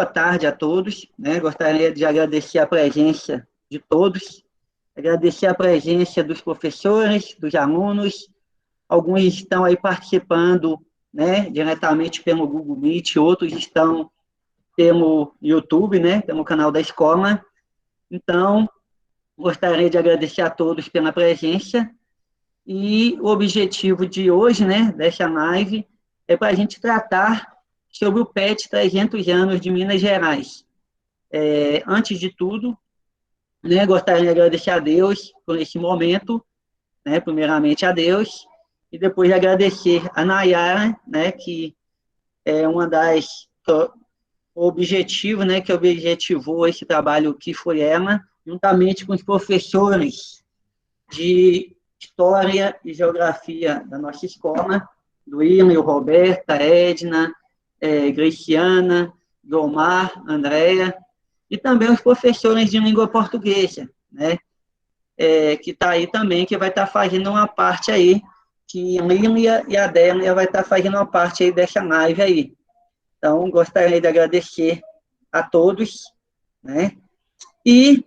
boa tarde a todos, né? Gostaria de agradecer a presença de todos, agradecer a presença dos professores, dos alunos, alguns estão aí participando, né, diretamente pelo Google Meet, outros estão pelo YouTube, né, pelo canal da escola. Então, gostaria de agradecer a todos pela presença e o objetivo de hoje, né, dessa live, é para a gente tratar sobre o PET 300 anos de Minas Gerais. Antes de tudo, né, gostaria de agradecer a Deus por esse momento, né, primeiramente a Deus, e depois agradecer a Nayara, né, que é uma das objetivos, né, que objetivou esse trabalho, que foi ela, juntamente com os professores de História e Geografia da nossa escola, do William, Roberta, Edna, Graciana, Domar, Andréa, e também os professores de língua portuguesa, né, que está aí também, que vai estar fazendo uma parte aí, que Lília e a Délia vai estar fazendo uma parte aí dessa live aí. Então, gostaria de agradecer a todos, né, e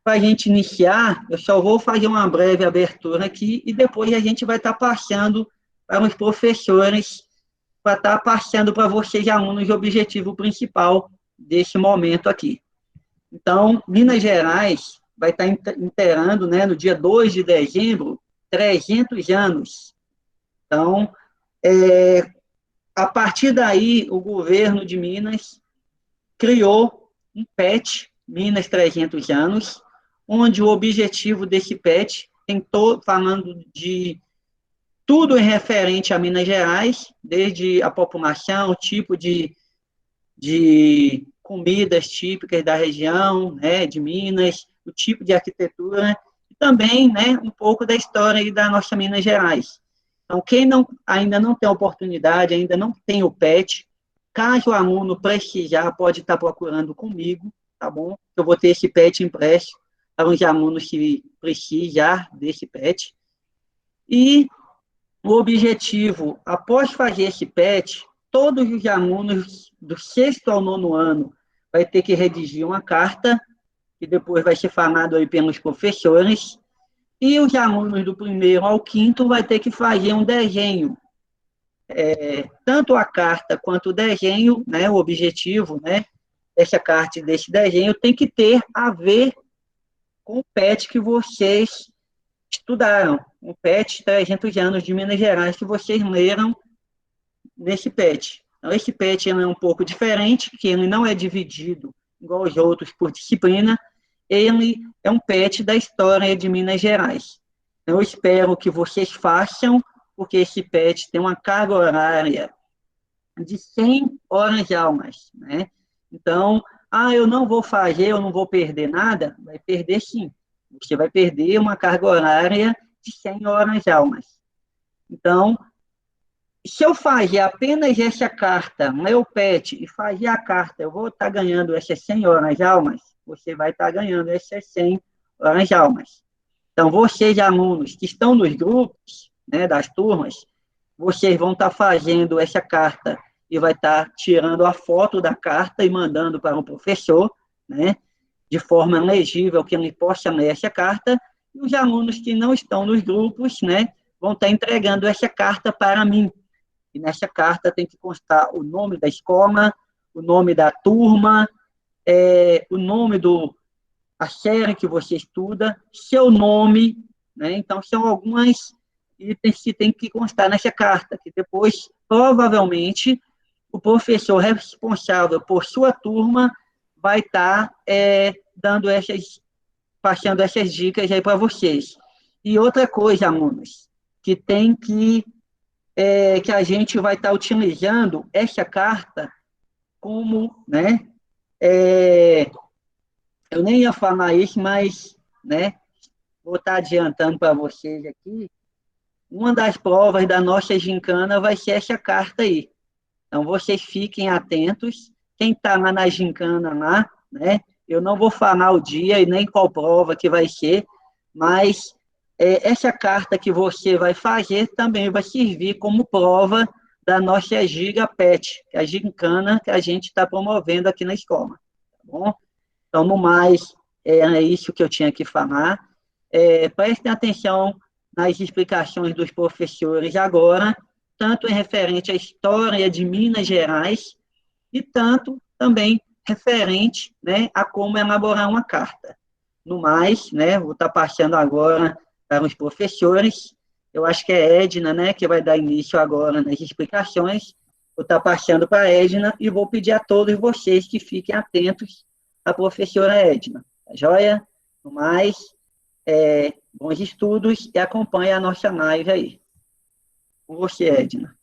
para a gente iniciar, eu só vou fazer uma breve abertura aqui e depois a gente vai estar passando para os professores, para estar passando para vocês, alunos, o objetivo principal desse momento aqui. Então, Minas Gerais vai estar inteirando, né, no dia 2 de dezembro, 300 anos. Então, a partir daí, o governo de Minas criou um PET, Minas 300 anos, onde o objetivo desse PET, falando de tudo em referente a Minas Gerais, desde a população, tipo de comidas típicas da região, né, de Minas, o tipo de arquitetura, e também, né, um pouco da história da nossa Minas Gerais. Então, quem ainda não tem oportunidade, ainda não tem o PET, caso o aluno precisar, pode estar procurando comigo, tá bom? Eu vou ter esse PET impresso para os alunos que precisar desse PET. E o objetivo, após fazer esse PET, todos os alunos do 6º ao 9º ano vai ter que redigir uma carta, que depois vai ser falado aí pelos professores, e os alunos do 1º ao 5º vai ter que fazer um desenho. Tanto a carta quanto o desenho, né, o objetivo, né, dessa carta e desse desenho tem que ter a ver com o PET que vocês estudaram, o PET 300 anos de Minas Gerais que vocês leram nesse PET. Então, esse PET é um pouco diferente, que ele não é dividido igual os outros por disciplina, ele é um PET da história de Minas Gerais. Eu espero que vocês façam, porque esse PET tem uma carga horária de 100 horas-aulas, né? Então, eu não vou fazer, eu não vou perder nada, vai perder sim. Você vai perder uma carga horária de 100 horas-aulas. Então, se eu fazer apenas essa carta, meu PET, e fazer a carta, eu vou estar ganhando essas 100 horas-aulas, você vai estar ganhando essas 100 horas-aulas. Então, vocês, alunos que estão nos grupos, né, das turmas, vocês vão estar fazendo essa carta e vai estar tirando a foto da carta e mandando para o professor, né, de forma legível, que ele possa ler essa carta, e os alunos que não estão nos grupos, né, vão estar entregando essa carta para mim. E nessa carta tem que constar o nome da escola, o nome da turma, o nome a série que você estuda, seu nome, né? Então, são algumas itens que tem que constar nessa carta, que depois, provavelmente, o professor responsável por sua turma vai estar passando essas dicas aí para vocês. E outra coisa, alunos, que tem que a gente vai estar utilizando essa carta como, né, eu nem ia falar isso, mas, né, vou estar adiantando para vocês aqui, uma das provas da nossa gincana vai ser essa carta aí. Então, vocês fiquem atentos, quem está lá na gincana lá, né, eu não vou falar o dia e nem qual prova que vai ser, mas essa carta que você vai fazer também vai servir como prova da nossa Giga Pet, que é a gincana que a gente está promovendo aqui na escola, tá bom? Então, no mais, é isso que eu tinha que falar. Prestem atenção nas explicações dos professores agora, tanto em referente à história de Minas Gerais, e tanto também referente, né, a como elaborar uma carta. No mais, né, vou estar passando agora para os professores, eu acho que é Edna, né, que vai dar início agora nas explicações, vou estar passando para a Edna e vou pedir a todos vocês que fiquem atentos à professora Edna, tá joia? No mais, bons estudos e acompanhe a nossa live aí. Com você, Edna.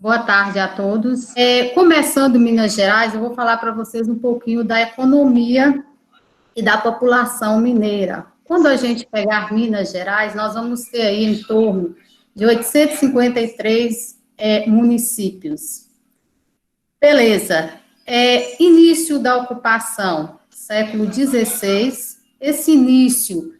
Boa tarde a todos. Começando Minas Gerais, eu vou falar para vocês um pouquinho da economia e da população mineira. Quando a gente pegar Minas Gerais, nós vamos ter aí em torno de 853 municípios. Beleza. Início da ocupação, século XVI. Esse início,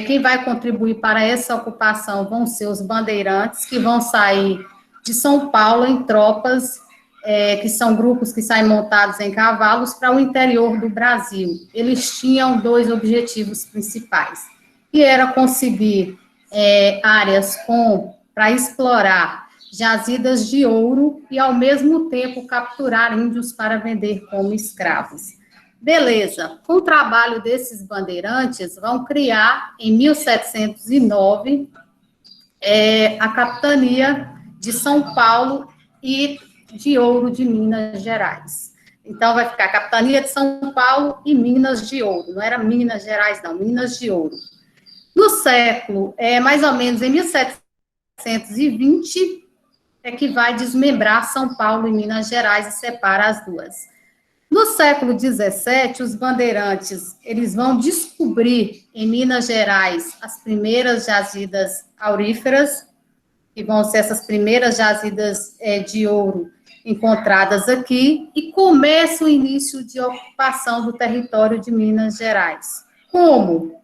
quem vai contribuir para essa ocupação vão ser os bandeirantes, que vão sair de São Paulo em tropas, que são grupos que saem montados em cavalos para o interior do Brasil. Eles tinham dois objetivos principais, que era conseguir áreas para explorar jazidas de ouro e, ao mesmo tempo, capturar índios para vender como escravos. Beleza, com o trabalho desses bandeirantes, vão criar, em 1709, a capitania de São Paulo e de Ouro de Minas Gerais. Então, vai ficar Capitania de São Paulo e Minas de Ouro. Não era Minas Gerais, não, Minas de Ouro. No século, mais ou menos em 1720, é que vai desmembrar São Paulo e Minas Gerais e separa as duas. No século XVII, os bandeirantes, eles vão descobrir em Minas Gerais as primeiras jazidas auríferas, que vão ser essas primeiras jazidas de ouro encontradas aqui, e começa o início de ocupação do território de Minas Gerais. Como?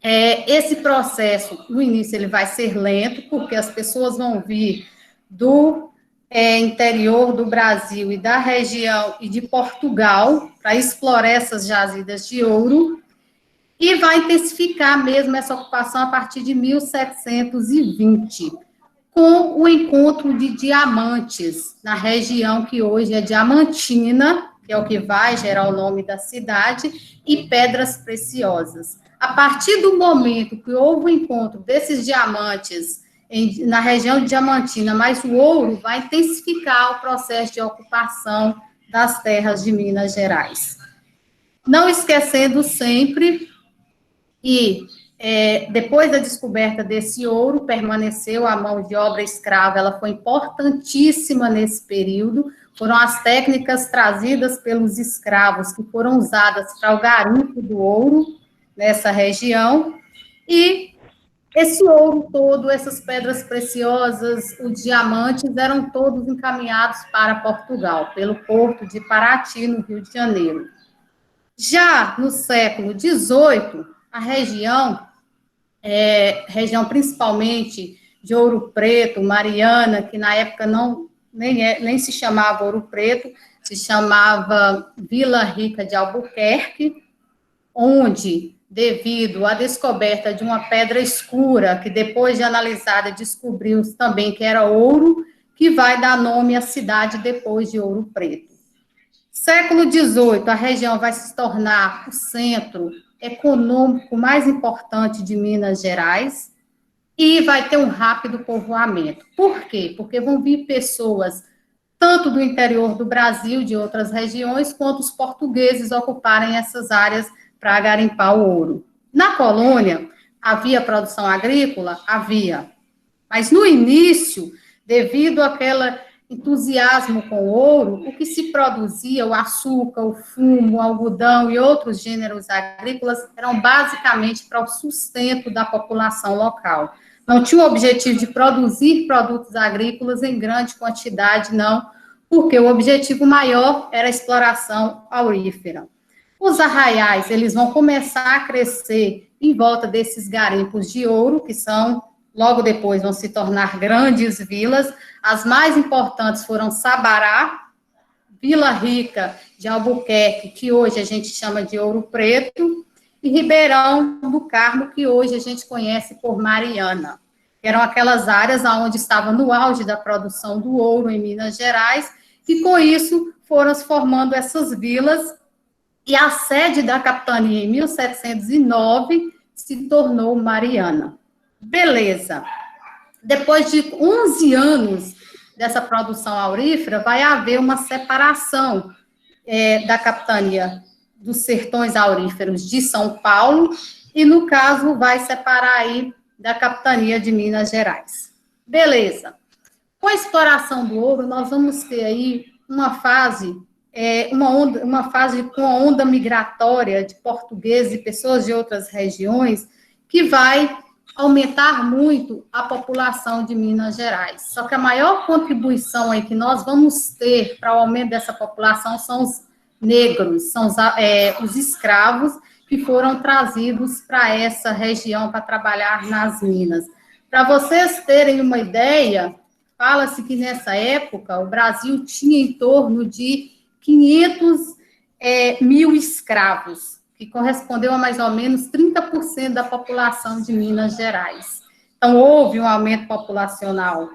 Esse processo, no início, ele vai ser lento, porque as pessoas vão vir do interior do Brasil e da região e de Portugal para explorar essas jazidas de ouro, e vai intensificar mesmo essa ocupação a partir de 1720, com o encontro de diamantes na região que hoje é Diamantina, que é o que vai gerar o nome da cidade, e pedras preciosas. A partir do momento que houve o encontro desses diamantes na região de Diamantina, mas o ouro vai intensificar o processo de ocupação das terras de Minas Gerais. Não esquecendo sempre que, depois da descoberta desse ouro, permaneceu a mão de obra escrava, ela foi importantíssima nesse período, foram as técnicas trazidas pelos escravos que foram usadas para o garimpo do ouro nessa região, e esse ouro todo, essas pedras preciosas, os diamantes, eram todos encaminhados para Portugal, pelo porto de Paraty, no Rio de Janeiro. Já no século XVIII, a região principalmente de Ouro Preto, Mariana, que na época nem se chamava Ouro Preto, se chamava Vila Rica de Albuquerque, onde, devido à descoberta de uma pedra escura, que depois de analisada descobriu também que era ouro, que vai dar nome à cidade depois de Ouro Preto. Século XVIII, a região vai se tornar o centro econômico mais importante de Minas Gerais e vai ter um rápido povoamento. Por quê? Porque vão vir pessoas tanto do interior do Brasil, de outras regiões, quanto os portugueses ocuparem essas áreas para garimpar o ouro. Na colônia, havia produção agrícola? Havia. Mas no início, devido àquele entusiasmo com o ouro, o que se produzia, o açúcar, o fumo, o algodão e outros gêneros agrícolas, eram basicamente para o sustento da população local. Não tinha o objetivo de produzir produtos agrícolas em grande quantidade, não, porque o objetivo maior era a exploração aurífera. Os arraiais, eles vão começar a crescer em volta desses garimpos de ouro, que são logo depois vão se tornar grandes vilas. As mais importantes foram Sabará, Vila Rica de Albuquerque, que hoje a gente chama de Ouro Preto, e Ribeirão do Carmo, que hoje a gente conhece por Mariana. Eram aquelas áreas onde estava no auge da produção do ouro em Minas Gerais, e com isso foram se formando essas vilas, e a sede da capitania em 1709 se tornou Mariana. Beleza. Depois de 11 anos dessa produção aurífera, vai haver uma separação da capitania dos sertões auríferos de São Paulo, e, no caso, vai separar aí da capitania de Minas Gerais. Beleza. Com a exploração do ouro, nós vamos ter aí uma fase com a onda migratória de portugueses e pessoas de outras regiões, que vai aumentar muito a população de Minas Gerais. Só que a maior contribuição aí que nós vamos ter para o aumento dessa população são os negros, são os escravos que foram trazidos para essa região para trabalhar nas minas. Para vocês terem uma ideia, fala-se que nessa época o Brasil tinha em torno de 500 mil escravos, que correspondeu a mais ou menos 30% da população de Minas Gerais. Então, houve um aumento populacional.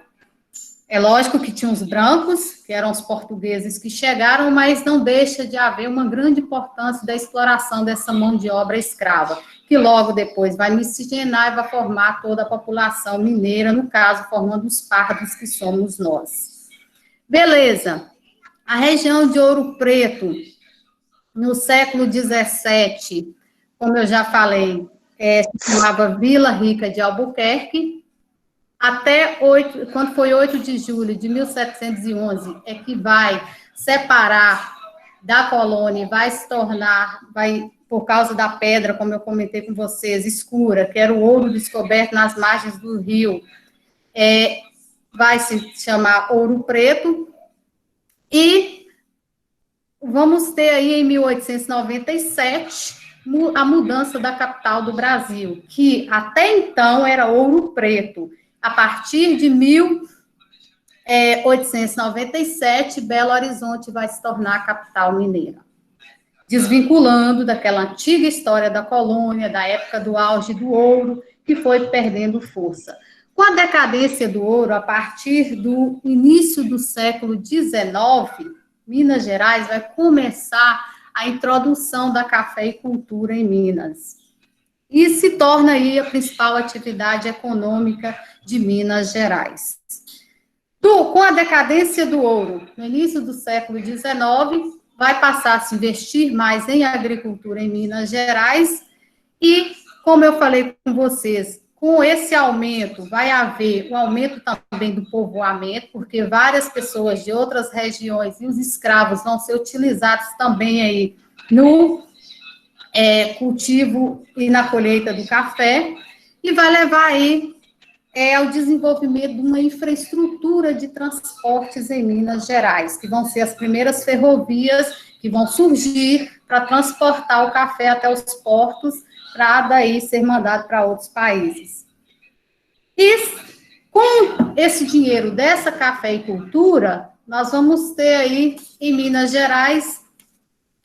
É lógico que tinha os brancos, que eram os portugueses que chegaram, mas não deixa de haver uma grande importância da exploração dessa mão de obra escrava, que logo depois vai miscigenar e vai formar toda a população mineira, no caso, formando os pardos que somos nós. Beleza. A região de Ouro Preto, no século XVII, como eu já falei, se chamava Vila Rica de Albuquerque. Até quando foi 8 de julho de 1711, é que vai separar da colônia, vai se tornar, por causa da pedra, como eu comentei com vocês, escura, que era o ouro descoberto nas margens do rio, vai se chamar Ouro Preto. E vamos ter aí, em 1897, a mudança da capital do Brasil, que até então era Ouro Preto. A partir de 1897, Belo Horizonte vai se tornar a capital mineira, desvinculando daquela antiga história da colônia, da época do auge do ouro, que foi perdendo força. Com a decadência do ouro, a partir do início do século XIX, Minas Gerais vai começar a introdução da cafeicultura em Minas. E se torna aí a principal atividade econômica de Minas Gerais. Com a decadência do ouro, no início do século XIX, vai passar a se investir mais em agricultura em Minas Gerais, e, como eu falei com vocês, com esse aumento, vai haver o aumento também do povoamento, porque várias pessoas de outras regiões e os escravos vão ser utilizados também aí no cultivo e na colheita do café, e vai levar aí ao desenvolvimento de uma infraestrutura de transportes em Minas Gerais, que vão ser as primeiras ferrovias que vão surgir para transportar o café até os portos, para daí ser mandado para outros países. E com esse dinheiro dessa cafeicultura, nós vamos ter aí em Minas Gerais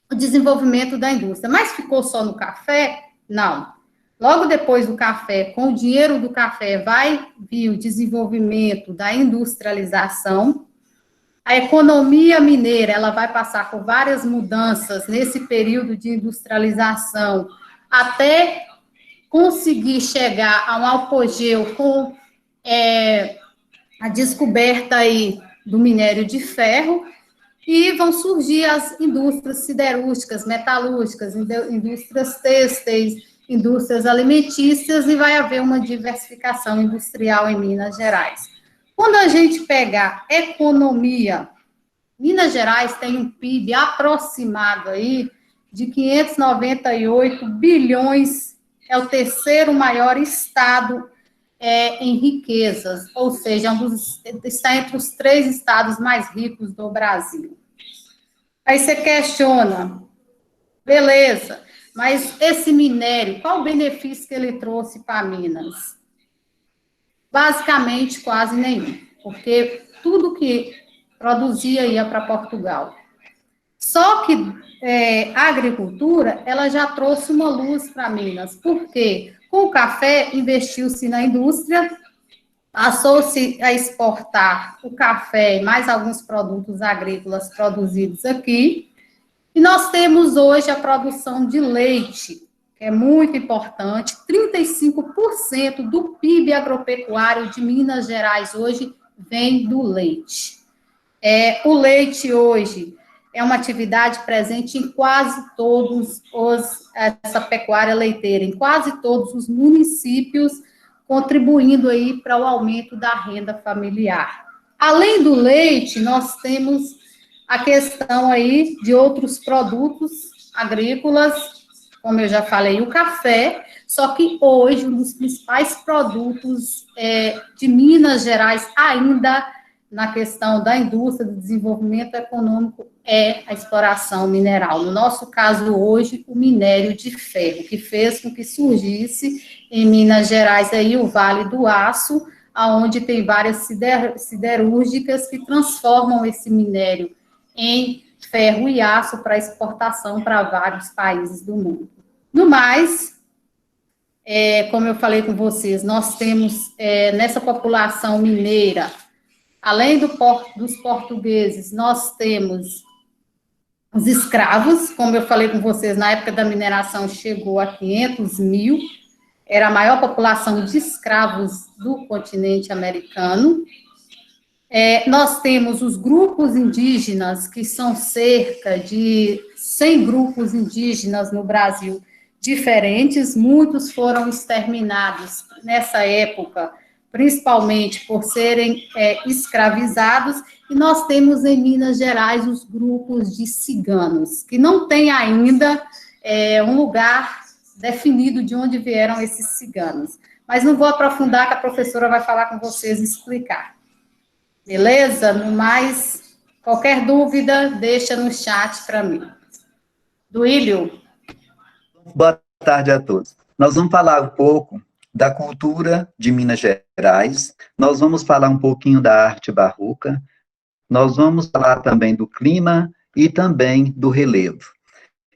o desenvolvimento da indústria. Mas ficou só no café? Não. Logo depois do café, com o dinheiro do café, vai vir o desenvolvimento da industrialização. A economia mineira, ela vai passar por várias mudanças nesse período de industrialização, até conseguir chegar a um apogeu com a descoberta aí do minério de ferro, e vão surgir as indústrias siderúrgicas, metalúrgicas, indústrias têxteis, indústrias alimentícias, e vai haver uma diversificação industrial em Minas Gerais. Quando a gente pegar economia, Minas Gerais tem um PIB aproximado aí de 598 bilhões, é o terceiro maior estado em riquezas, ou seja, está entre os 3 estados mais ricos do Brasil. Aí você questiona, beleza, mas esse minério, qual o benefício que ele trouxe para Minas? basicamente quase nenhum, porque tudo que produzia ia para Portugal. Só que a agricultura, ela já trouxe uma luz para Minas, porque com o café investiu-se na indústria, passou-se a exportar o café e mais alguns produtos agrícolas produzidos aqui, e nós temos hoje a produção de leite, que é muito importante. 35% do PIB agropecuário de Minas Gerais hoje vem do leite. O leite hoje é uma atividade presente em quase todos essa pecuária leiteira, em quase todos os municípios, contribuindo aí para o aumento da renda familiar. Além do leite, nós temos a questão aí de outros produtos agrícolas, como eu já falei, o café, só que hoje um dos principais produtos de Minas Gerais, ainda na questão da indústria, do desenvolvimento econômico, é a exploração mineral. No nosso caso hoje, o minério de ferro, que fez com que surgisse em Minas Gerais aí o Vale do Aço, onde tem várias siderúrgicas que transformam esse minério em ferro e aço para exportação para vários países do mundo. No mais, como eu falei com vocês, nós temos nessa população mineira, além dos portugueses, nós temos os escravos, como eu falei com vocês, na época da mineração chegou a 500 mil, era a maior população de escravos do continente americano. Nós temos os grupos indígenas, que são cerca de 100 grupos indígenas no Brasil diferentes, muitos foram exterminados nessa época, principalmente por serem escravizados, e nós temos em Minas Gerais os grupos de ciganos, que não tem ainda um lugar definido de onde vieram esses ciganos. Mas não vou aprofundar, que a professora vai falar com vocês e explicar. Beleza? No mais, qualquer dúvida, deixa no chat para mim. Duílio. Boa tarde a todos. Nós vamos falar um pouco da cultura de Minas Gerais, nós vamos falar um pouquinho da arte barroca, nós vamos falar também do clima e também do relevo.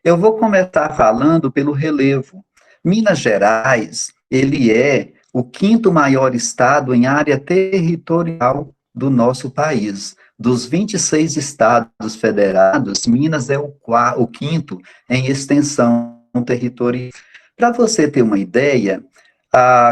Eu vou começar falando pelo relevo. Minas Gerais, ele é o 5º maior estado em área territorial do nosso país. Dos 26 estados federados, Minas é o 5º em extensão territorial. Para você ter uma ideia,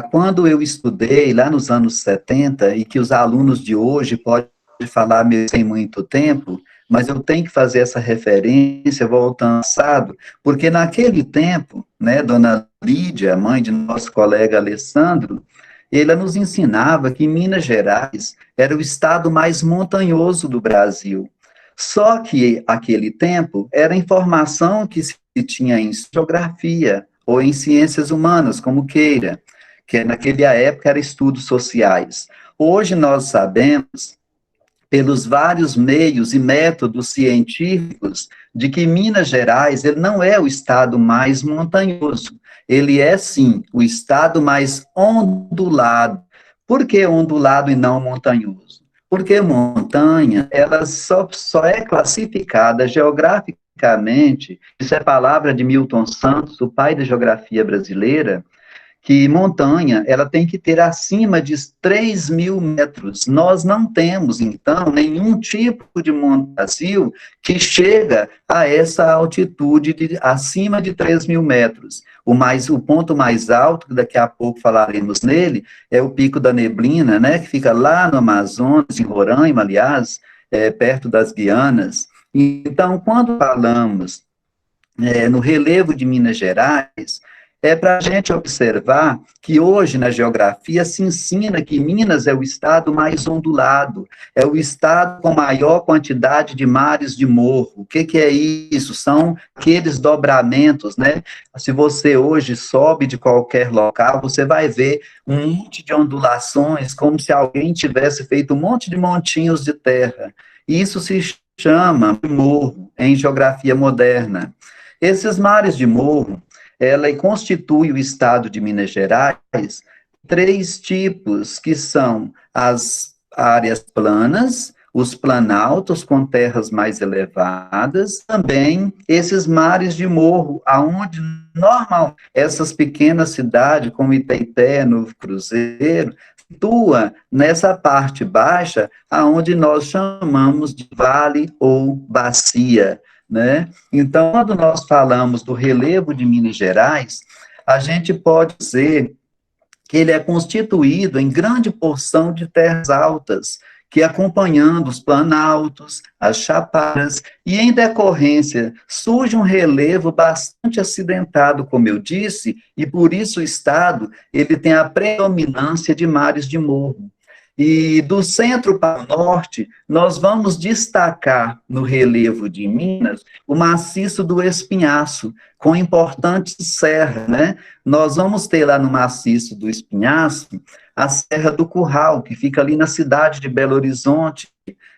quando eu estudei lá nos anos 70, e que os alunos de hoje podem falar mesmo sem muito tempo, mas eu tenho que fazer essa referência voltando ao passado, porque naquele tempo, né, Dona Lídia, mãe de nosso colega Alessandro, ela nos ensinava que Minas Gerais era o estado mais montanhoso do Brasil. Só que, naquele tempo, era informação que se tinha em geografia ou em ciências humanas, como queira, que naquela época era estudos sociais. Hoje nós sabemos, pelos vários meios e métodos científicos, de que Minas Gerais ele não é o estado mais montanhoso, ele é, sim, o estado mais ondulado. Por que ondulado e não montanhoso? Porque montanha, ela só é classificada geograficamente, isso é palavra de Milton Santos, o pai da geografia brasileira, que montanha, ela tem que ter acima de 3.000 metros. Nós não temos, então, nenhum tipo de Brasil que chega a essa altitude acima de 3.000 metros. O ponto mais alto, que daqui a pouco falaremos nele, é o Pico da Neblina, né, que fica lá no Amazonas, em Roraima, aliás, perto das Guianas. Então, quando falamos no relevo de Minas Gerais, para a gente observar que hoje na geografia se ensina que Minas é o estado mais ondulado, é o estado com maior quantidade de mares de morro. O que é isso? São aqueles dobramentos, né? Se você hoje sobe de qualquer local, você vai ver um monte de ondulações, como se alguém tivesse feito um monte de montinhos de terra. Isso se chama morro em geografia moderna. Esses mares de morro, ela constitui o estado de Minas Gerais 3 tipos, que são as áreas planas, os planaltos com terras mais elevadas, também esses mares de morro, aonde normal essas pequenas cidades, como Itaité, Novo Cruzeiro, situa nessa parte baixa, aonde nós chamamos de vale ou bacia, né? Então, quando nós falamos do relevo de Minas Gerais, a gente pode dizer que ele é constituído em grande porção de terras altas, que acompanhando os planaltos, as chapadas, e em decorrência surge um relevo bastante acidentado, como eu disse, e por isso o estado ele tem a predominância de mares de morro. E do centro para o norte, nós vamos destacar no relevo de Minas o maciço do Espinhaço, com importantes serras, né? Nós vamos ter lá no maciço do Espinhaço a Serra do Curral, que fica ali na cidade de Belo Horizonte,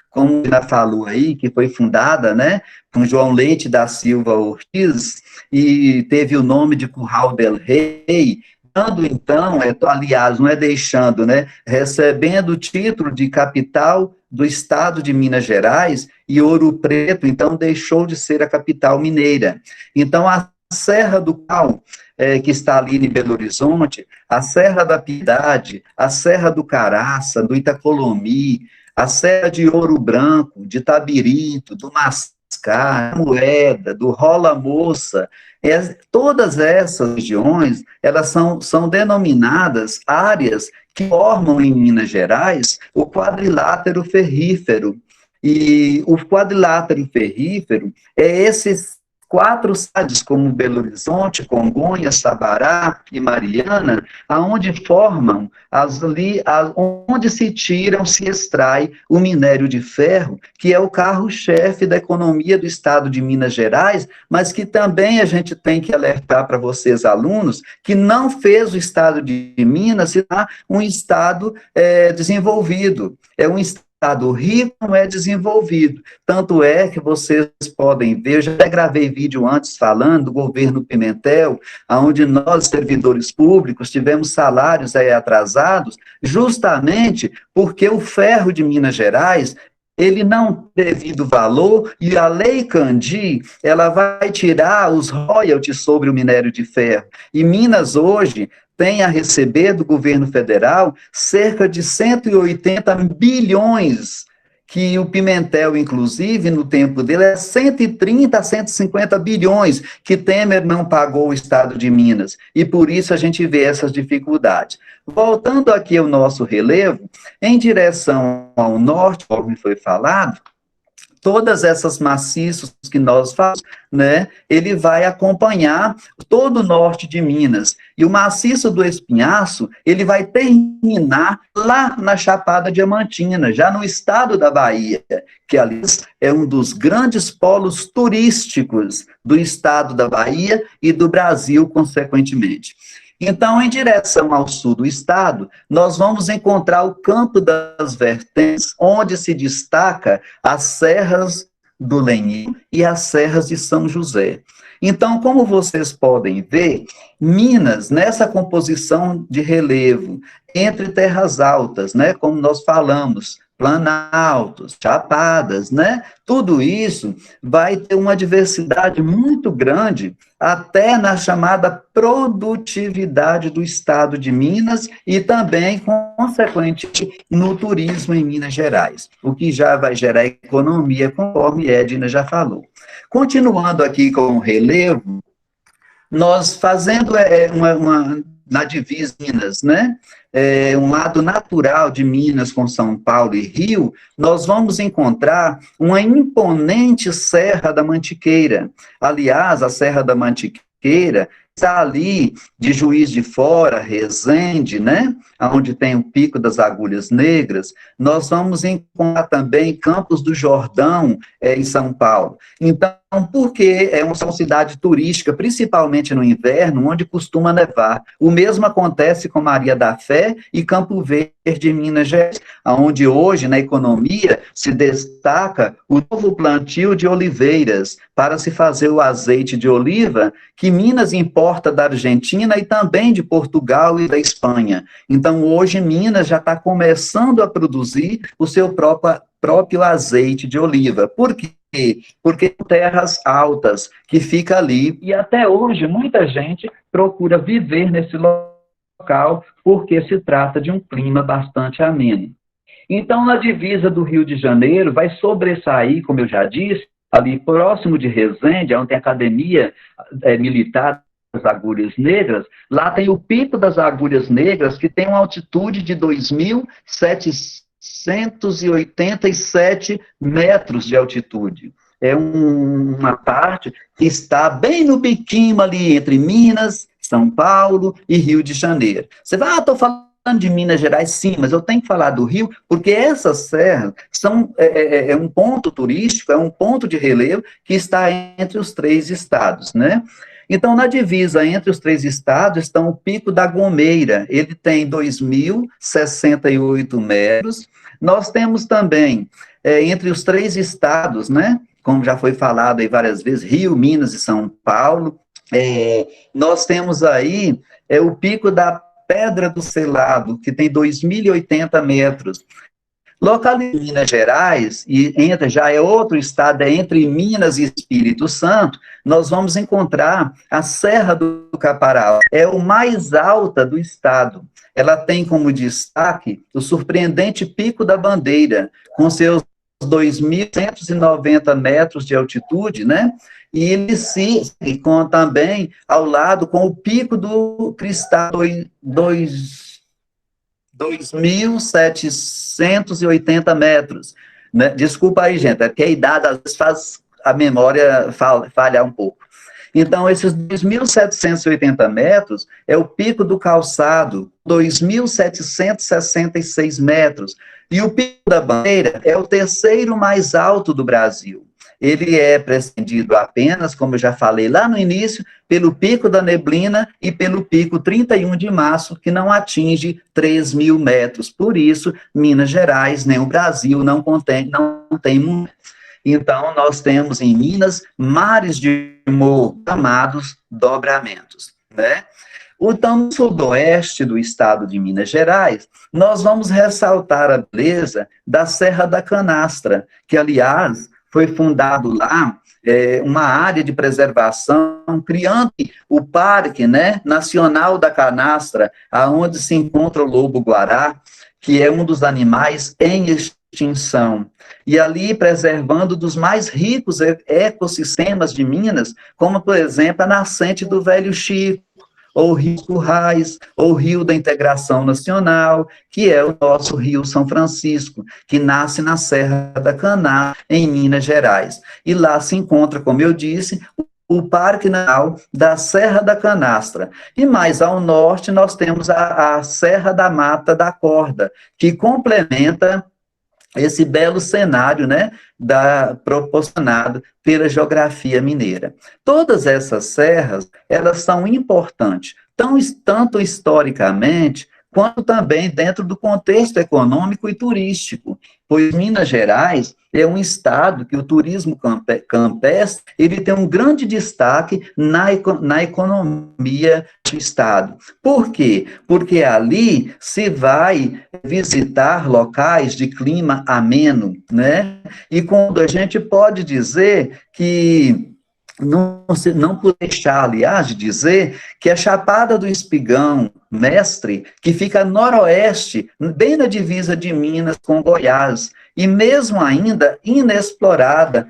como já falou aí, que foi fundada, né, com João Leite da Silva Ortiz, e teve o nome de Curral del Rei, dando, então, aliás, não é deixando, né, recebendo o título de capital do estado de Minas Gerais, e Ouro Preto, então, deixou de ser a capital mineira. Então, a Serra do Curral, que está ali em Belo Horizonte, a Serra da Piedade, a Serra do Caraça, do Itacolomi, a Serra de Ouro Branco, de Tabirito, do Mascar, da Moeda, do Rola Moça, todas essas regiões, elas são denominadas áreas que formam em Minas Gerais o quadrilátero ferrífero. E o quadrilátero ferrífero é esses 4 cidades, como Belo Horizonte, Congonhas, Sabará e Mariana, aonde formam onde se tiram, se extrai o minério de ferro, que é o carro-chefe da economia do estado de Minas Gerais, mas que também a gente tem que alertar para vocês, alunos, que não fez o estado de Minas se tornar um estado desenvolvido. É um estado rico, não é desenvolvido. Tanto é que vocês podem ver, eu já gravei vídeo antes falando do governo Pimentel, onde nós, servidores públicos, tivemos salários atrasados, justamente porque o ferro de Minas Gerais, ele não tem devido valor, e a Lei Candir, ela vai tirar os royalties sobre o minério de ferro. E Minas hoje tem a receber do governo federal cerca de 180 bilhões, que o Pimentel, inclusive, no tempo dele, é 130 a 150 bilhões que Temer não pagou o estado de Minas, e por isso a gente vê essas dificuldades. Voltando aqui ao nosso relevo, em direção ao norte, como foi falado, todas essas maciços que nós falamos, né, ele vai acompanhar todo o norte de Minas. E o maciço do Espinhaço, ele vai terminar lá na Chapada Diamantina, já no estado da Bahia, que, aliás, é um dos grandes polos turísticos do estado da Bahia e do Brasil, consequentemente. Então, em direção ao sul do estado, nós vamos encontrar o Campo das Vertentes, onde se destaca as serras do Lenil e as serras de São José. Então, como vocês podem ver, Minas, nessa composição de relevo, entre terras altas, né, como nós falamos, planaltos, chapadas, né? Tudo isso vai ter uma diversidade muito grande, até na chamada produtividade do estado de Minas e também, consequentemente, no turismo em Minas Gerais, o que já vai gerar economia, conforme Edna já falou. Continuando aqui com o relevo, nós fazendo na divisa Minas, né? Um lado natural de Minas com São Paulo e Rio, nós vamos encontrar uma imponente Serra da Mantiqueira. Aliás, a Serra da Mantiqueira está ali de Juiz de Fora, Resende, né? Onde tem o Pico das Agulhas Negras. Nós vamos encontrar também Campos do Jordão, em São Paulo. Então, porque é uma cidade turística, principalmente no inverno, onde costuma nevar. O mesmo acontece com Maria da Fé e Campo Verde, Minas Gerais, onde hoje, na economia, se destaca o novo plantio de oliveiras para se fazer o azeite de oliva, que Minas importa da Argentina e também de Portugal e da Espanha. Então, hoje, Minas já está começando a produzir o seu próprio azeite de oliva. Por quê? Porque terras altas que fica ali, e até hoje muita gente procura viver nesse local, porque se trata de um clima bastante ameno. Então, na divisa do Rio de Janeiro, vai sobressair, como eu já disse, ali próximo de Resende, onde tem a Academia Militar das Agulhas Negras, lá tem o Pico das Agulhas Negras, que tem uma altitude de 2.787 metros de altitude. É uma parte que está bem no biquinho ali entre Minas, São Paulo e Rio de Janeiro. Você vai, estou falando de Minas Gerais, sim, mas eu tenho que falar do Rio, porque essas serras são um ponto turístico, é um ponto de relevo que está entre os 3 estados, né? Então, na divisa entre os 3 estados está o Pico da Gomeira, ele tem 2.068 metros. Nós temos também, entre os 3 estados, né, como já foi falado aí várias vezes, Rio, Minas e São Paulo, nós temos aí o Pico da Pedra do Selado, que tem 2.080 metros. Localizado em Minas Gerais, e já é outro estado, é entre Minas e Espírito Santo, nós vamos encontrar a Serra do Caparaó. É o mais alta do estado. Ela tem como destaque o surpreendente Pico da Bandeira, com seus 2.190 metros de altitude, né? E ele se também ao lado com o Pico do Cristal, 2.780 metros. Né? Desculpa aí, gente, é que a idade às vezes faz a memória falhar um pouco. Então, esses 2.780 metros é o Pico do Calçado, 2.766 metros. E o Pico da Bandeira é o 3º mais alto do Brasil. Ele é precedido apenas, como eu já falei lá no início, pelo Pico da Neblina e pelo Pico 31 de Março, que não atinge 3.000 metros. Por isso, Minas Gerais, nem o Brasil, não tem muito. Então, nós temos em Minas mares de morro chamados dobramentos, né? Então, no sudoeste do estado de Minas Gerais, nós vamos ressaltar a beleza da Serra da Canastra, que, aliás, foi fundado lá uma área de preservação, criando o Parque, né, Nacional da Canastra, aonde se encontra o lobo-guará, que é um dos animais em extinção. E ali preservando dos mais ricos ecossistemas de Minas, como, por exemplo, a nascente do Velho Chico, ou Rio Currais, ou Rio da Integração Nacional, que é o nosso Rio São Francisco, que nasce na Serra da Caná, em Minas Gerais. E lá se encontra, como eu disse, o Parque Nacional da Serra da Canastra. E mais ao norte nós temos a Serra da Mata da Corda, que complementa esse belo cenário, né, proporcionado pela geografia mineira. Todas essas serras, elas são importantes, tanto historicamente, quanto também dentro do contexto econômico e turístico, pois Minas Gerais é um estado que o turismo campestre, ele tem um grande destaque na economia do estado. Por quê? Porque ali se vai visitar locais de clima ameno, né? E quando a gente pode dizer que não por deixar, aliás, de dizer que a Chapada do Espigão, Mestre, que fica noroeste, bem na divisa de Minas com Goiás, e mesmo ainda inexplorada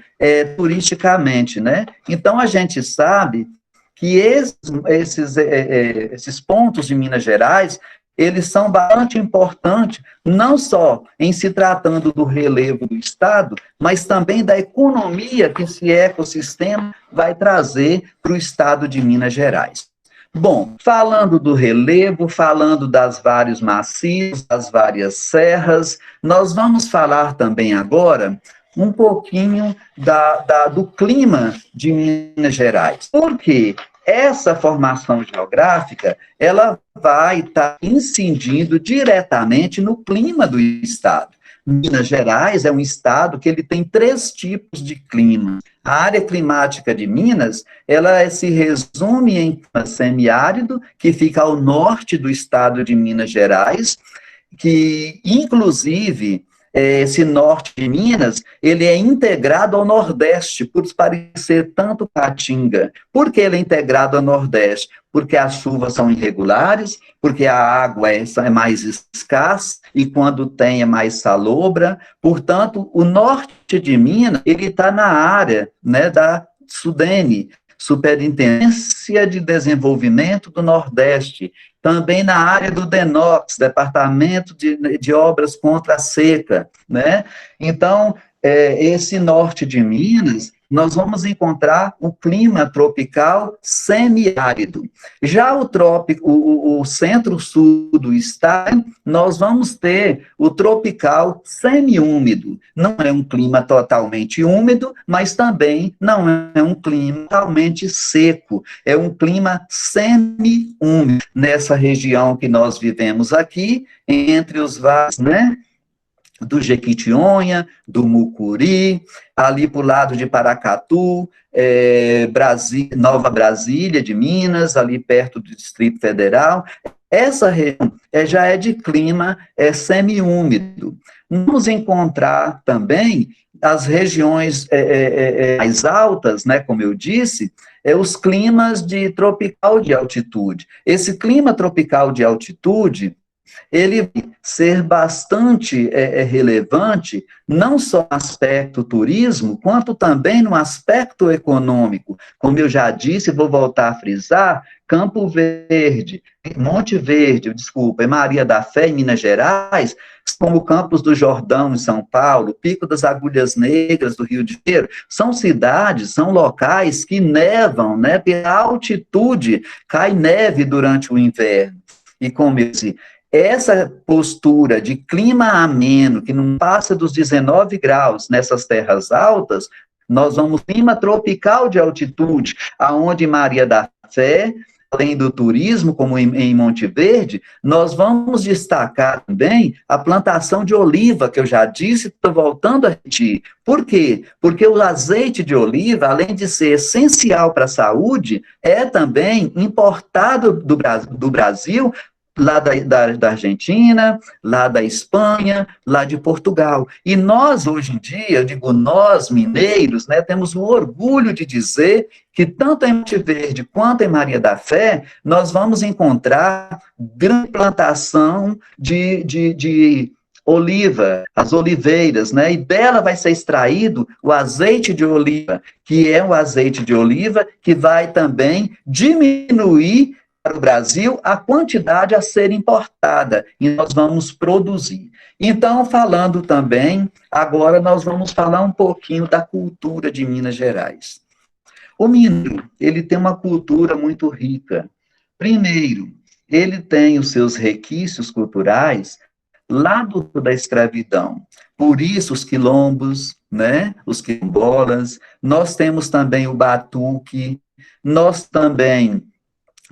turisticamente, né? Então, a gente sabe que esses pontos de Minas Gerais, eles são bastante importantes, não só em se tratando do relevo do estado, mas também da economia que esse ecossistema vai trazer para o estado de Minas Gerais. Bom, falando do relevo, falando das vários maciços, das várias serras, nós vamos falar também agora um pouquinho do clima de Minas Gerais. Por quê? Essa formação geográfica, ela vai estar incidindo diretamente no clima do estado. Minas Gerais é um estado que ele tem 3 tipos de clima. A área climática de Minas, ela se resume em clima semiárido, que fica ao norte do estado de Minas Gerais, que, inclusive, esse norte de Minas, ele é integrado ao Nordeste, por parecer tanto Caatinga. Por que ele é integrado ao Nordeste? Porque as chuvas são irregulares, porque a água é mais escassa, e quando tem é mais salobra. Portanto, o norte de Minas, ele está na área, né, da SUDENE, Superintendência de Desenvolvimento do Nordeste, também na área do DENOX, Departamento de Obras contra a Seca, né? Então, esse norte de Minas, nós vamos encontrar o clima tropical semiárido. Já o centro-sul do estado, nós vamos ter o tropical semiúmido. Não é um clima totalmente úmido, mas também não é um clima totalmente seco. É um clima semiúmido nessa região que nós vivemos aqui, entre os vales, né? Do Jequitinhonha, do Mucuri, ali para o lado de Paracatu, Nova Brasília, de Minas, ali perto do Distrito Federal. Essa região já é de clima semiúmido. Vamos encontrar também as regiões mais altas, né, como eu disse, os climas de tropical de altitude. Esse clima tropical de altitude, ele vai ser bastante relevante, não só no aspecto turismo, quanto também no aspecto econômico. Como eu já disse, vou voltar a frisar, Campo Verde, Monte Verde, desculpa, Maria da Fé, em Minas Gerais, como Campos do Jordão, em São Paulo, Pico das Agulhas Negras, do Rio de Janeiro, são cidades, são locais que nevam, né, pela altitude, cai neve durante o inverno. E como eu disse, essa postura de clima ameno, que não passa dos 19 graus nessas terras altas, nós vamos clima tropical de altitude, aonde Maria da Fé, além do turismo, como em Monte Verde, nós vamos destacar também a plantação de oliva, que eu já disse, estou voltando a repetir. Por quê? Porque o azeite de oliva, além de ser essencial para a saúde, é também importado do Brasil, lá da Argentina, lá da Espanha, lá de Portugal. E nós, hoje em dia, eu digo nós, mineiros, né, temos o orgulho de dizer que tanto em Monte Verde quanto em Maria da Fé, nós vamos encontrar grande plantação de oliva, as oliveiras, né, e dela vai ser extraído o azeite de oliva, que é um azeite de oliva que vai também diminuir para o Brasil a quantidade a ser importada, e nós vamos produzir. Então, falando também, agora nós vamos falar um pouquinho da cultura de Minas Gerais. O mineiro, ele tem uma cultura muito rica. Primeiro, ele tem os seus requisitos culturais lá da escravidão. Por isso, os quilombos, né, os quilombolas, nós temos também o batuque, nós também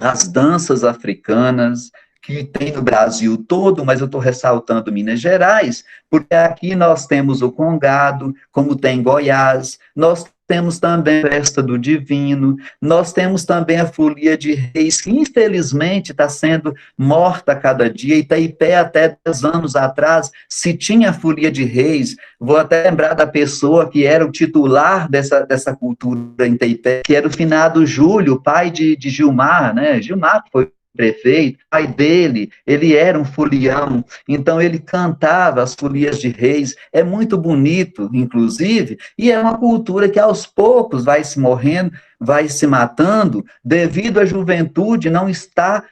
as danças africanas, que tem no Brasil todo, mas eu estou ressaltando Minas Gerais, porque aqui nós temos o Congado, como tem Goiás, nós temos também a Festa do Divino, nós temos também a Folia de Reis, que infelizmente está sendo morta a cada dia. Itaipé, até 10 anos atrás, se tinha a Folia de Reis. Vou até lembrar da pessoa que era o titular dessa cultura em Itaipé, que era o finado Júlio, pai de Gilmar, né? Gilmar foi prefeito, pai dele, ele era um folião, então ele cantava as folias de reis, é muito bonito, inclusive, e é uma cultura que aos poucos vai se morrendo, vai se matando, devido à juventude não estar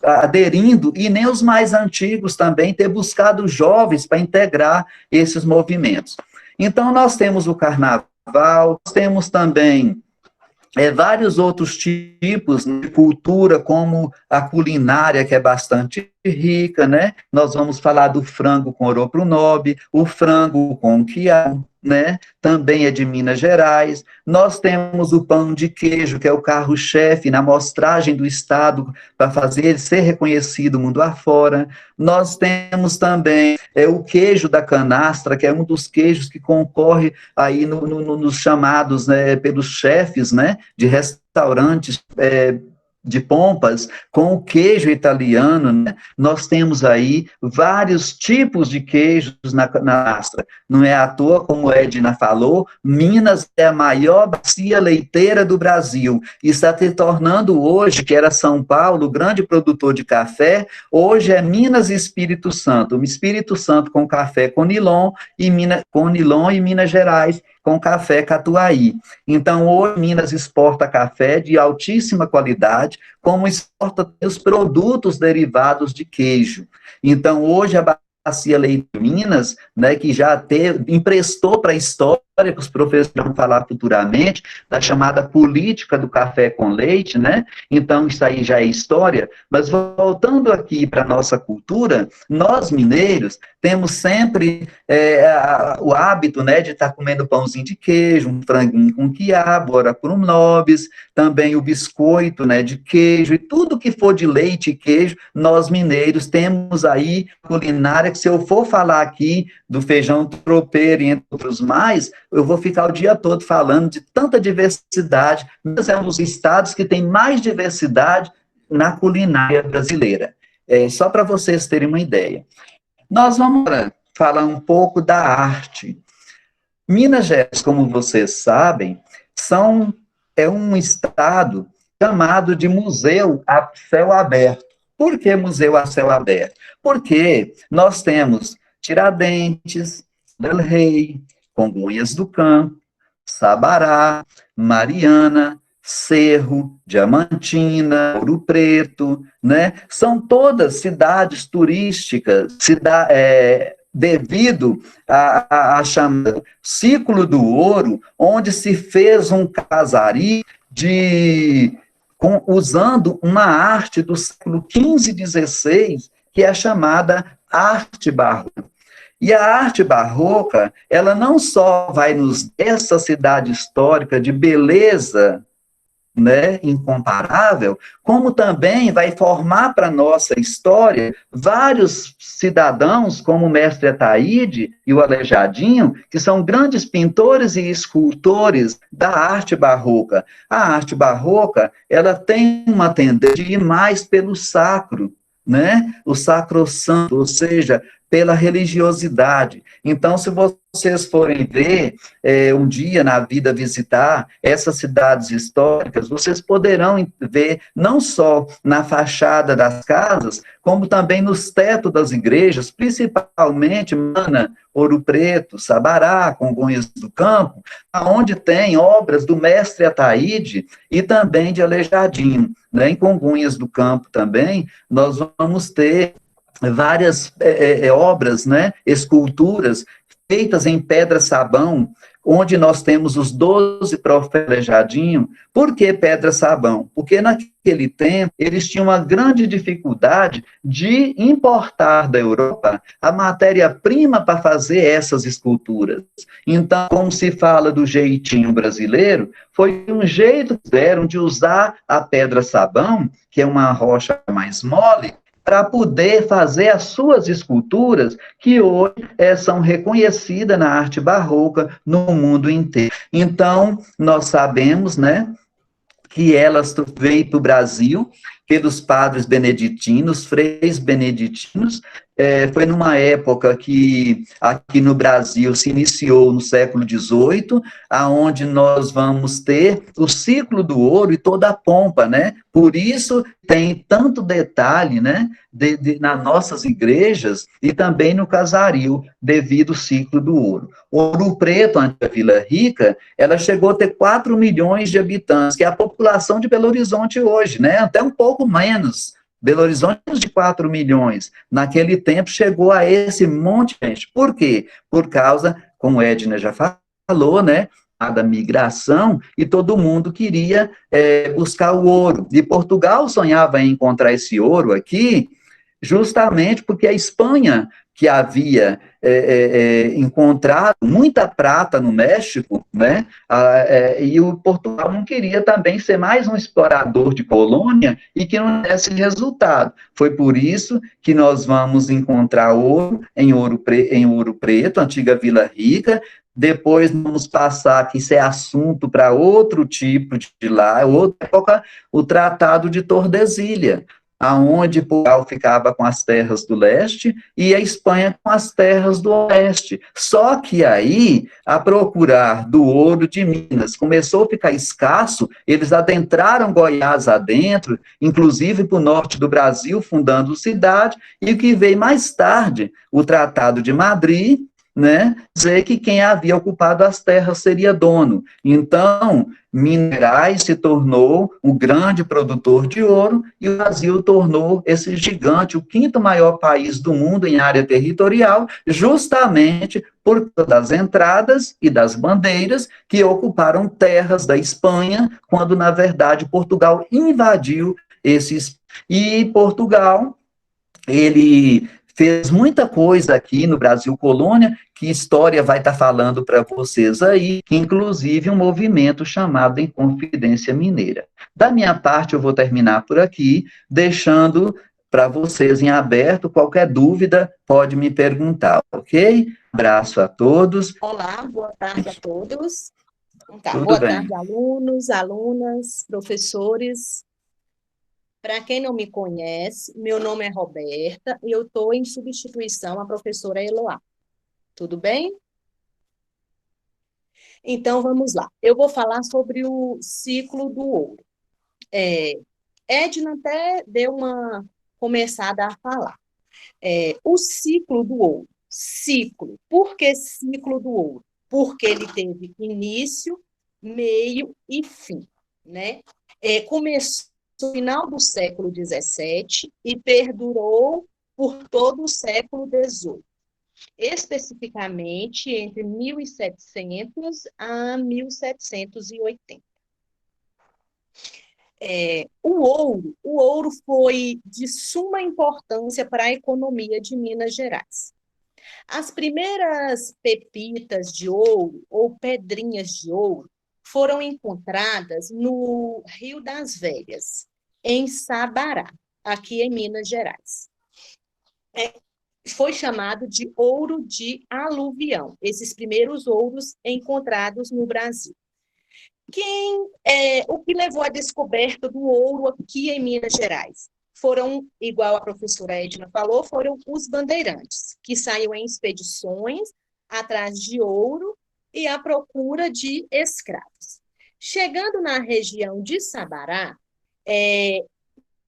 aderindo, e nem os mais antigos também ter buscado jovens para integrar esses movimentos. Então, nós temos o carnaval, nós temos também vários outros tipos de cultura, como a culinária, que é bastante rica, né? Nós vamos falar do frango com oropronome, o frango com quiabo, né? Também é de Minas Gerais. Nós temos o pão de queijo, que é o carro-chefe na amostragem do Estado, para fazer ele ser reconhecido mundo afora. Nós temos também o queijo da canastra, que é um dos queijos que concorre aí nos chamados, né, pelos chefes, né, de restaurantes de pompas, com o queijo italiano, né? Nós temos aí vários tipos de queijos na canastra. Não é à toa, como a Edna falou, Minas é a maior bacia leiteira do Brasil, e está se tornando hoje, que era São Paulo, o grande produtor de café, hoje é Minas e Espírito Santo. O Espírito Santo com café Conilon e Minas Gerais com café Catuaí. Então, hoje, Minas exporta café de altíssima qualidade, como exporta os produtos derivados de queijo. Então, hoje, a Bacia Leite Minas, né, que já emprestou para a história, que os professores vão falar futuramente, da chamada política do café com leite, né? Então, isso aí já é história. Mas, voltando aqui para a nossa cultura, nós mineiros temos sempre o hábito, né, de estar comendo pãozinho de queijo, um franguinho com quiabo, ora por um nobis, também o biscoito, né, de queijo, e tudo que for de leite e queijo, nós mineiros temos aí culinária, que se eu for falar aqui do feijão tropeiro, entre outros mais, eu vou ficar o dia todo falando de tanta diversidade. Nós somos os estados que têm mais diversidade na culinária brasileira. Só para vocês terem uma ideia. Nós vamos falar um pouco da arte. Minas Gerais, como vocês sabem, é um estado chamado de museu a céu aberto. Por que museu a céu aberto? Porque nós temos Tiradentes, Del Rey, Congonhas do Campo, Sabará, Mariana, Cerro, Diamantina, Ouro Preto, né? São todas cidades turísticas, devido a chamada Ciclo do Ouro, onde se fez um casari usando uma arte do século XV e XVI, que é a chamada arte barroca. E a arte barroca, ela não só vai nos dar essa cidade histórica de beleza, né, incomparável, como também vai formar para a nossa história vários cidadãos, como o mestre Ataíde e o Aleijadinho, que são grandes pintores e escultores da arte barroca. A arte barroca, ela tem uma tendência de ir mais pelo sacro, né, o sacrossanto, ou seja, pela religiosidade. Então, se vocês forem ver, um dia na vida visitar essas cidades históricas, vocês poderão ver, não só na fachada das casas, como também nos tetos das igrejas, principalmente Mana, Ouro Preto, Sabará, Congonhas do Campo, onde tem obras do mestre Ataíde e também de Aleijadinho. Né? Em Congonhas do Campo também, nós vamos ter várias obras, né, esculturas feitas em pedra-sabão, onde nós temos os 12 profetas Aleijadinho. Por que pedra-sabão? Porque naquele tempo eles tinham uma grande dificuldade de importar da Europa a matéria-prima para fazer essas esculturas. Então, como se fala do jeitinho brasileiro, foi um jeito que deram de usar a pedra-sabão, que é uma rocha mais mole, para poder fazer as suas esculturas, que hoje são reconhecidas na arte barroca no mundo inteiro. Então, nós sabemos, né, que elas veio para o Brasil pelos padres beneditinos, freis beneditinos. Foi numa época que aqui no Brasil se iniciou no século XVIII, aonde nós vamos ter o ciclo do ouro e toda a pompa, né? Por isso tem tanto detalhe, né, nas nossas igrejas e também no casario, devido ao ciclo do ouro. Ouro Preto, a Vila Rica, ela chegou a ter 4 milhões de habitantes, que é a população de Belo Horizonte hoje, né? Até um pouco menos. Belo Horizonte de 4 milhões. Naquele tempo chegou a esse monte de gente. Por quê? Por causa, como Edna já falou, né, da migração, e todo mundo queria buscar o ouro. E Portugal sonhava em encontrar esse ouro aqui, justamente porque a Espanha que havia encontrado muita prata no México, né? E o Portugal não queria também ser mais um explorador de colônia e que não desse resultado. Foi por isso que nós vamos encontrar ouro em Ouro Preto, antiga Vila Rica. Depois vamos passar, que isso é assunto para outro tipo de lá, outra época, o Tratado de Tordesilhas, aonde Portugal ficava com as terras do leste e a Espanha com as terras do oeste. Só que aí, a procurar do ouro de Minas começou a ficar escasso, eles adentraram Goiás adentro, inclusive para o norte do Brasil, fundando cidade, e o que veio mais tarde, o Tratado de Madrid, né, dizer que quem havia ocupado as terras seria dono. Então, Minas Gerais se tornou um grande produtor de ouro e o Brasil tornou esse gigante, o quinto maior país do mundo em área territorial, justamente por causa das entradas e das bandeiras que ocuparam terras da Espanha, quando, na verdade, Portugal invadiu esses. E Portugal, ele fez muita coisa aqui no Brasil Colônia, que história vai estar falando para vocês aí, inclusive um movimento chamado Inconfidência Mineira. Da minha parte, eu vou terminar por aqui, deixando para vocês em aberto, qualquer dúvida pode me perguntar, ok? Abraço a todos. Olá, boa tarde a todos. Tá, Tudo boa bem. tarde, alunos, alunas, professores. Para quem não me conhece, meu nome é Roberta e eu estou em substituição à professora Eloá. Tudo bem? Então, vamos lá. Eu vou falar sobre o ciclo do ouro. Edna até deu uma começada a falar. O ciclo do ouro. Ciclo. Por que ciclo do ouro? Porque ele teve início, meio e fim, né? Começou no final do século XVII e perdurou por todo o século XVIII, especificamente entre 1700 a 1780. O ouro foi de suma importância para a economia de Minas Gerais. As primeiras pepitas de ouro ou pedrinhas de ouro foram encontradas no Rio das Velhas, em Sabará, aqui em Minas Gerais. Foi chamado de ouro de aluvião, esses primeiros ouros encontrados no Brasil. O que levou à descoberta do ouro aqui em Minas Gerais? Foram, igual a professora Edna falou, foram os bandeirantes, que saíam em expedições atrás de ouro e à procura de escravos. Chegando na região de Sabará,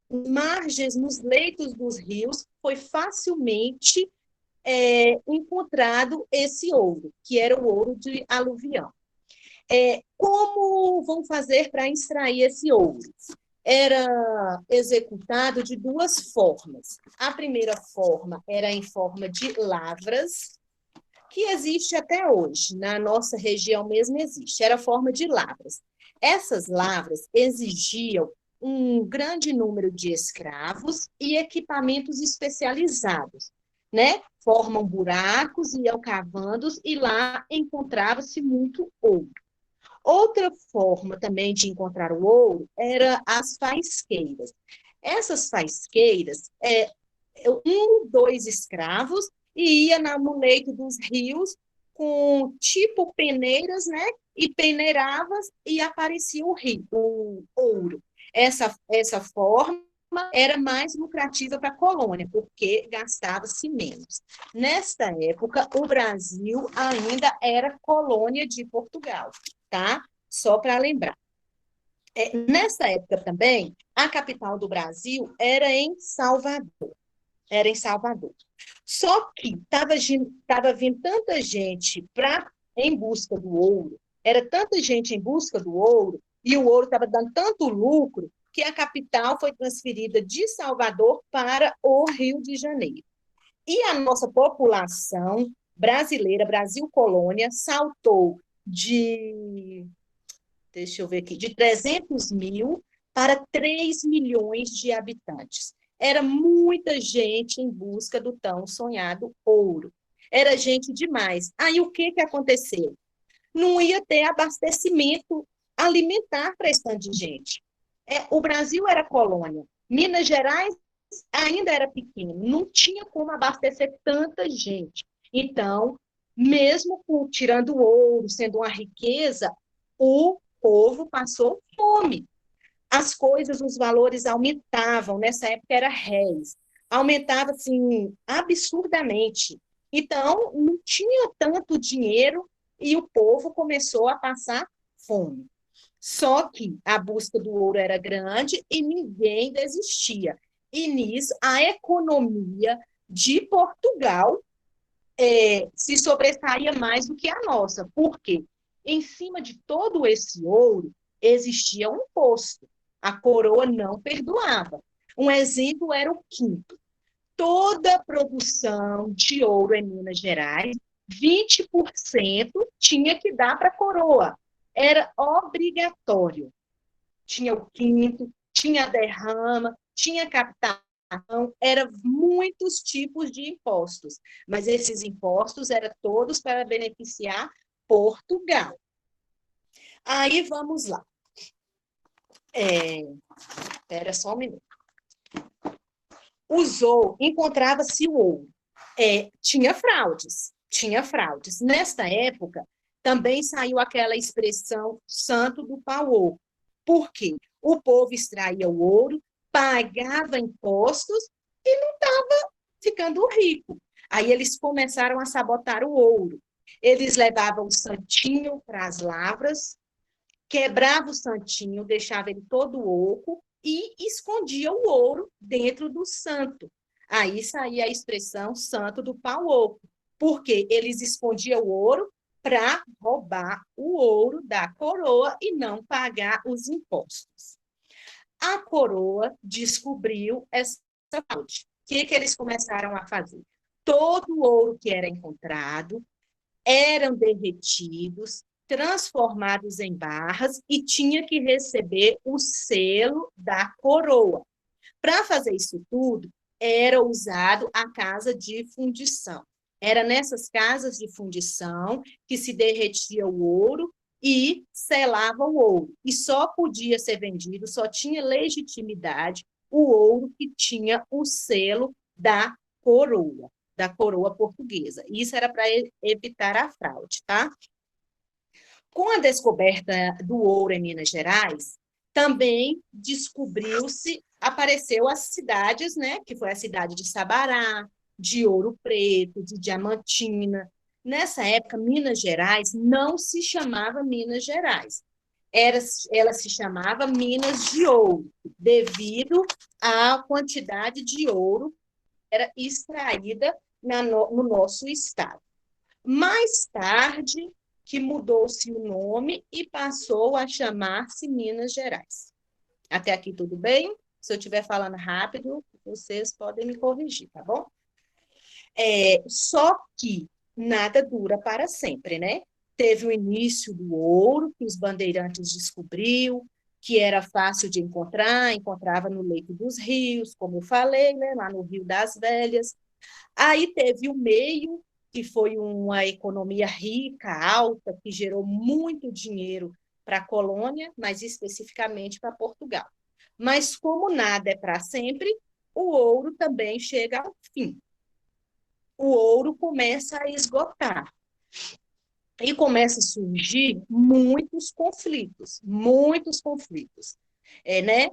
margens, nos leitos dos rios, foi facilmente encontrado esse ouro, que era o ouro de aluvião. Como vão fazer para extrair esse ouro? Era executado de duas formas. A primeira forma era em forma de lavras, que existe até hoje, na nossa região mesmo existe, era a forma de lavras. Essas lavras exigiam um grande número de escravos e equipamentos especializados, né? Formam buracos, iam cavando e lá encontrava-se muito ouro. Outra forma também de encontrar o ouro era as faisqueiras. Essas faisqueiras, 2 escravos, e ia no leito dos rios com tipo peneiras, né? E peneirava e aparecia o ouro. Essa forma era mais lucrativa para a colônia, porque gastava-se menos. Nesta época, o Brasil ainda era colônia de Portugal, tá? Só para lembrar. Nessa época também, a capital do Brasil era em Salvador. Só que estava vindo tanta gente em busca do ouro, era tanta gente em busca do ouro, e o ouro estava dando tanto lucro, que a capital foi transferida de Salvador para o Rio de Janeiro. E a nossa população brasileira, Brasil Colônia, saltou de 300 mil para 3 milhões de habitantes. Era muita gente em busca do tão sonhado ouro. Era gente demais. Aí o que aconteceu? Não ia ter abastecimento alimentar para esse tanto de gente. O Brasil era colônia. Minas Gerais ainda era pequeno. Não tinha como abastecer tanta gente. Então, mesmo tirando o ouro, sendo uma riqueza, o povo passou fome. As coisas, os valores aumentavam. Nessa época era réis. Aumentava, assim, absurdamente. Então, não tinha tanto dinheiro e o povo começou a passar fome. Só que a busca do ouro era grande e ninguém desistia. E nisso, a economia de Portugal se sobressaía mais do que a nossa. Por quê? Em cima de todo esse ouro, existia um imposto. A coroa não perdoava. Um exemplo era o quinto. Toda a produção de ouro em Minas Gerais, 20% tinha que dar para a coroa. Era obrigatório. Tinha o quinto, tinha a derrama, tinha captação, eram muitos tipos de impostos. Mas esses impostos eram todos para beneficiar Portugal. Aí vamos lá. Espera só um minuto. Encontrava-se o ouro. Tinha fraudes. Nesta época, também saiu aquela expressão santo do pau oco. Por quê? O povo extraía o ouro, pagava impostos e não estava ficando rico. Aí eles começaram a sabotar o ouro. Eles levavam o santinho para as lavras, quebrava o santinho, deixava ele todo oco e escondia o ouro dentro do santo. Aí saía a expressão santo do pau oco, porque eles escondiam o ouro para roubar o ouro da coroa e não pagar os impostos. A coroa descobriu essa fraude. O que eles começaram a fazer? Todo o ouro que era encontrado eram derretidos, transformados em barras e tinha que receber o selo da coroa. Para fazer isso tudo, era usado a casa de fundição. Era nessas casas de fundição que se derretia o ouro e selava o ouro. E só podia ser vendido, só tinha legitimidade o ouro que tinha o selo da coroa portuguesa. Isso era para evitar a fraude, tá? Com a descoberta do ouro em Minas Gerais, também apareceu as cidades, né? Que foi a cidade de Sabará, de Ouro Preto, de Diamantina. Nessa época, Minas Gerais não se chamava Minas Gerais. Ela se chamava Minas de Ouro, devido à quantidade de ouro que era extraída no nosso estado. Mais tarde, que mudou-se o nome e passou a chamar-se Minas Gerais. Até aqui tudo bem? Se eu estiver falando rápido, vocês podem me corrigir, tá bom? Só que nada dura para sempre, né? Teve o início do ouro, que os bandeirantes descobriu, que era fácil de encontrava no leito dos rios, como eu falei, né? Lá no Rio das Velhas. Aí teve o meio, que foi uma economia rica, alta, que gerou muito dinheiro para a colônia, mas especificamente para Portugal. Mas como nada é para sempre, o ouro também chega ao fim. O ouro começa a esgotar. E começa a surgir muitos conflitos. Né?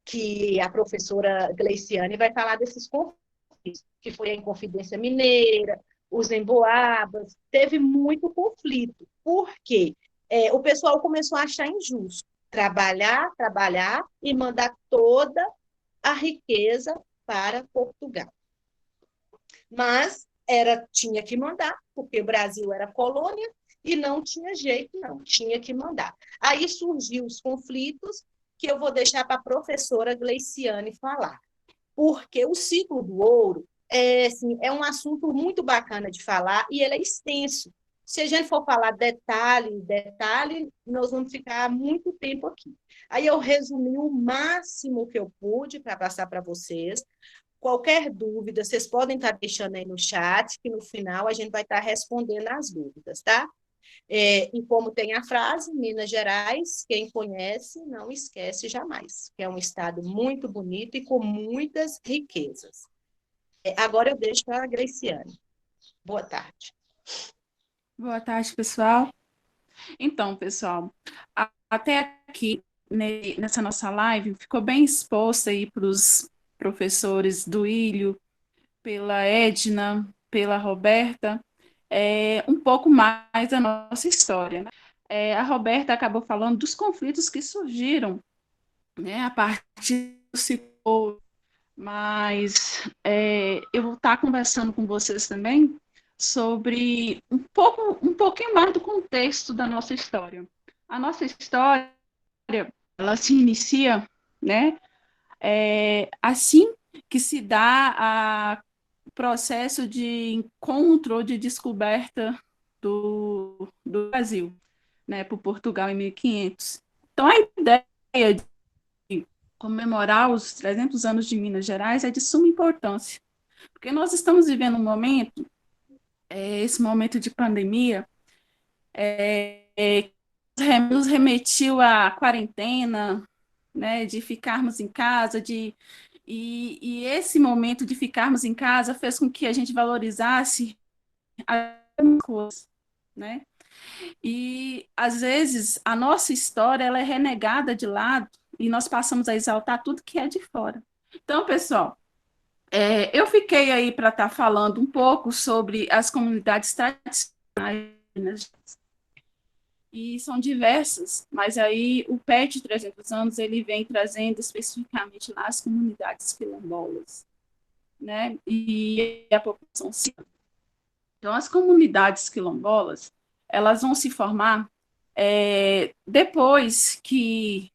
Que a professora Gleiciane vai falar desses conflitos, que foi a Inconfidência Mineira, os emboabas, teve muito conflito. Por quê? O pessoal começou a achar injusto trabalhar e mandar toda a riqueza para Portugal. Mas tinha que mandar, porque o Brasil era colônia e não tinha jeito, não, tinha que mandar. Aí surgiu os conflitos, que eu vou deixar para a professora Gleiciane falar. Porque o ciclo do ouro é um assunto muito bacana de falar e ele é extenso. Se a gente for falar detalhe, nós vamos ficar muito tempo aqui. Aí eu resumi o máximo que eu pude para passar para vocês. Qualquer dúvida, vocês podem estar deixando aí no chat, que no final a gente vai estar respondendo as dúvidas, tá? E como tem a frase, Minas Gerais, quem conhece não esquece jamais, que é um estado muito bonito e com muitas riquezas. Agora eu deixo para a Graciane. Boa tarde. Boa tarde, pessoal. Então, pessoal, até aqui, nessa nossa live, ficou bem exposta aí para os professores do Ilho, pela Edna, pela Roberta, um pouco mais da nossa história, né? A Roberta acabou falando dos conflitos que surgiram, né, a partir do ciclo, mas eu vou estar conversando com vocês também sobre um pouquinho mais do contexto da nossa história. A nossa história, ela se inicia, né, assim que se dá o processo de encontro ou de descoberta do Brasil, né, por Portugal em 1500. Então, a ideia de comemorar os 300 anos de Minas Gerais é de suma importância, porque nós estamos vivendo um momento, esse momento de pandemia, nos remetiu à quarentena, né, de ficarmos em casa, e esse momento de ficarmos em casa fez com que a gente valorizasse as coisas, né? E, às vezes, a nossa história ela é renegada de lado e nós passamos a exaltar tudo que é de fora. Então, pessoal, eu fiquei aí para estar falando um pouco sobre as comunidades tradicionais, e são diversas, mas aí o PET 300 anos ele vem trazendo especificamente lá as comunidades quilombolas, né? E a população cigana. Então, as comunidades quilombolas, elas vão se formar depois que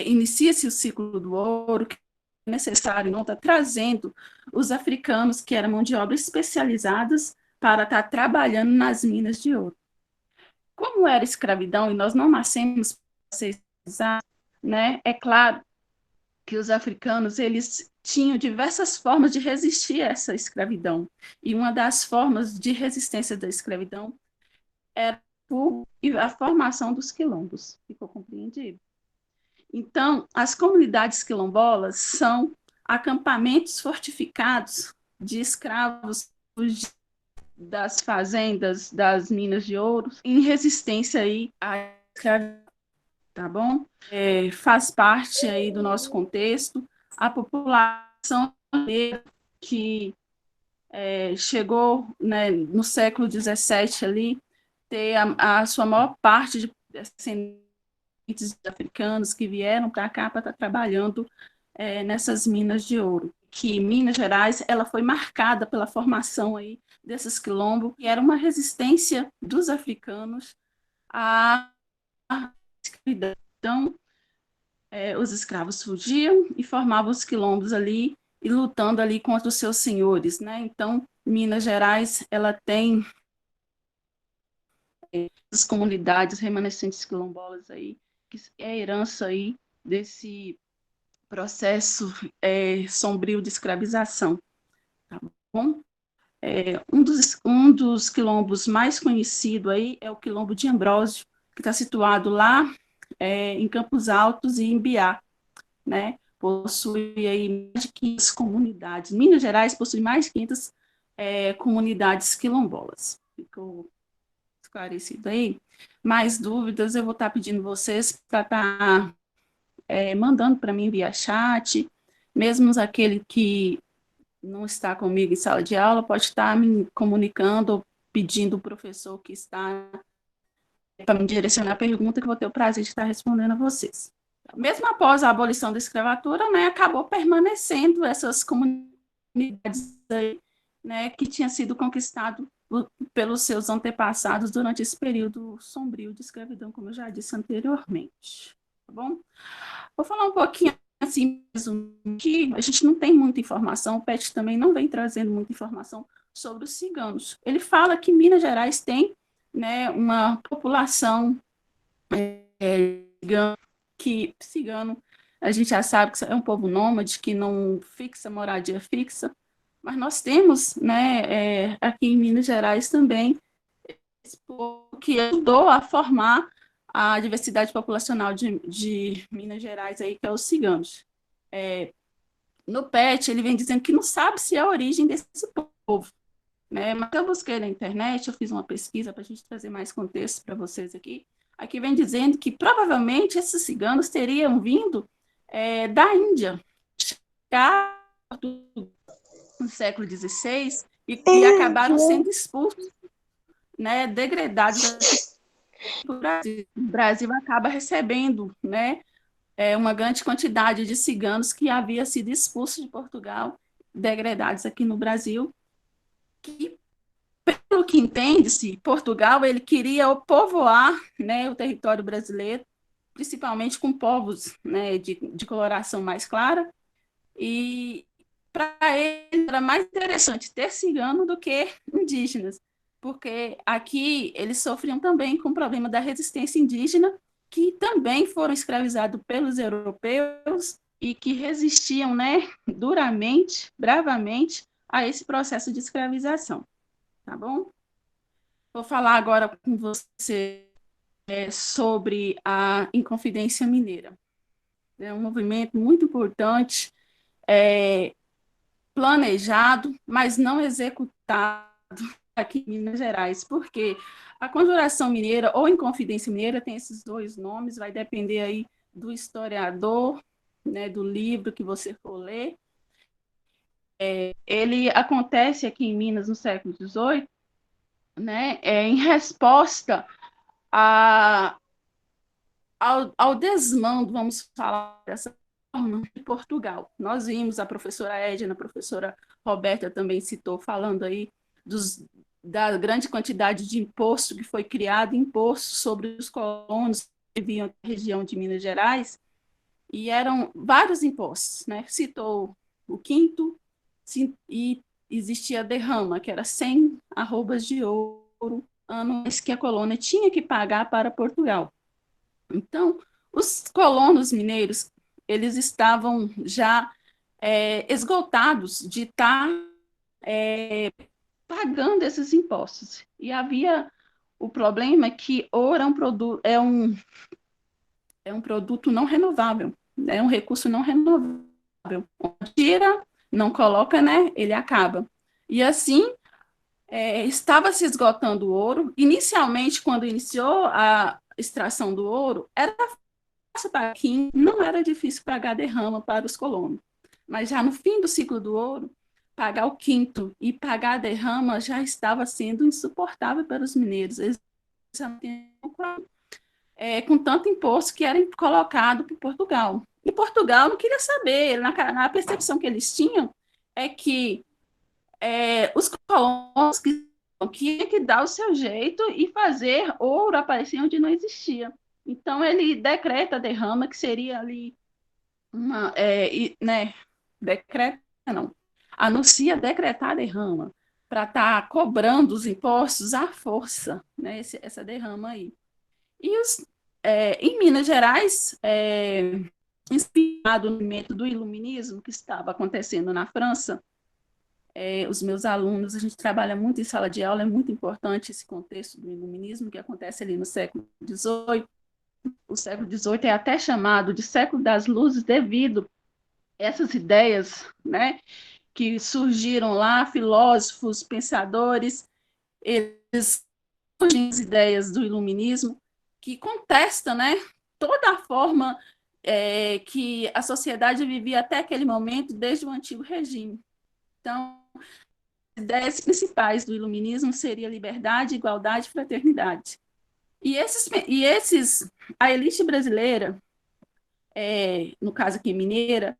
inicia-se o ciclo do ouro, que é necessário não estar trazendo os africanos, que eram mão de obra especializadas, para estar trabalhando nas minas de ouro. Como era escravidão e nós não nascemos para ser escravizados, né? É claro que os africanos eles tinham diversas formas de resistir a essa escravidão. E uma das formas de resistência da escravidão era a formação dos quilombos. Ficou compreendido? Então, as comunidades quilombolas são acampamentos fortificados de escravos das fazendas, das minas de ouro, em resistência aí à escravidão, tá bom? Faz parte aí do nosso contexto. A população que chegou, né, no século XVII ali, ter a sua maior parte de descendentes africanos que vieram para cá para estar trabalhando nessas minas de ouro. Que Minas Gerais ela foi marcada pela formação aí desses quilombos, que era uma resistência dos africanos à escravidão. Então, os escravos fugiam e formavam os quilombos ali e lutando ali contra os seus senhores, né? Então, Minas Gerais ela tem as comunidades remanescentes quilombolas aí, que é a herança aí desse processo sombrio de escravização, tá bom? Um dos quilombos mais conhecidos aí é o quilombo de Ambrósio, que está situado lá em Campos Altos e em Biá, né? Possui aí mais de 500 comunidades. Minas Gerais possui mais de 500 comunidades quilombolas. Ficou esclarecido aí? Mais dúvidas, eu vou estar pedindo vocês para estar mandando para mim via chat, mesmo aquele que não está comigo em sala de aula, pode estar me comunicando ou pedindo o professor que está para me direcionar a pergunta, que eu vou ter o prazer de estar respondendo a vocês. Mesmo após a abolição da escravatura, né, acabou permanecendo essas comunidades aí, né, que tinha sido conquistado pelos seus antepassados durante esse período sombrio de escravidão, como eu já disse anteriormente. Tá bom? Vou falar um pouquinho assim, que a gente não tem muita informação, o PET também não vem trazendo muita informação sobre os ciganos. Ele fala que Minas Gerais tem, né, uma população que cigano, a gente já sabe que é um povo nômade, que não fixa moradia fixa, mas nós temos, né, aqui em Minas Gerais também, esse povo que ajudou a formar a diversidade populacional de Minas Gerais, aí, que é os ciganos. No PET, ele vem dizendo que não sabe se é a origem desse povo, né? Mas eu busquei na internet, eu fiz uma pesquisa para a gente trazer mais contexto para vocês aqui. Aqui vem dizendo que provavelmente esses ciganos teriam vindo da Índia, no século XVI, e acabaram sendo expulsos, né, degradados para o Brasil. O Brasil acaba recebendo, né, uma grande quantidade de ciganos que havia sido expulsos de Portugal, degradados aqui no Brasil, que, pelo que entende-se, Portugal ele queria povoar, né, o território brasileiro, principalmente com povos, né, de coloração mais clara, e para ele era mais interessante ter cigano do que indígenas, porque aqui eles sofriam também com o problema da resistência indígena, que também foram escravizados pelos europeus e que resistiam, né, duramente, bravamente, a esse processo de escravização. Tá bom? Vou falar agora com você sobre a Inconfidência Mineira. É um movimento muito importante, planejado, mas não executado aqui em Minas Gerais, porque a Conjuração Mineira ou Inconfidência Mineira tem esses dois nomes, vai depender aí do historiador, né, do livro que você for ler. Ele acontece aqui em Minas no século XVIII, né, em resposta ao desmando, vamos falar dessa forma, de Portugal. Nós vimos a professora Edna, a professora Roberta também citou, falando aí da grande quantidade de imposto que foi criado, imposto sobre os colonos que viviam na região de Minas Gerais, e eram vários impostos, né? Citou o quinto, e existia a derrama, que era 100 arrobas de ouro anuais que a colônia tinha que pagar para Portugal. Então, os colonos mineiros, eles estavam já esgotados de estar pagando esses impostos. E havia o problema que ouro é um produto não renovável, é um recurso não renovável. Tira, não coloca, né? Ele acaba. E assim, estava se esgotando o ouro. Inicialmente, quando iniciou a extração do ouro, era fácil para quem não era difícil pagar derrama para os colonos. Mas já no fim do ciclo do ouro, pagar o quinto e pagar a derrama já estava sendo insuportável para os mineiros. Eles já não tinham com tanto imposto que era colocado por Portugal. E Portugal não queria saber, na percepção que eles tinham, é que os colonos que tinham que dar o seu jeito e fazer ouro aparecer onde não existia. Então, ele decreta a derrama, que seria ali anuncia decretar a derrama, para estar cobrando os impostos à força, né, essa derrama aí. E em Minas Gerais, inspirado no movimento do iluminismo que estava acontecendo na França, os meus alunos, a gente trabalha muito em sala de aula, é muito importante esse contexto do iluminismo que acontece ali no século XVIII. O século XVIII é até chamado de século das luzes devido a essas ideias, né, que surgiram lá, filósofos, pensadores, eles surgem as ideias do iluminismo que contestam, né, toda a forma que a sociedade vivia até aquele momento, desde o antigo regime. Então, as ideias principais do iluminismo seriam liberdade, igualdade e fraternidade. E a elite brasileira, no caso aqui mineira,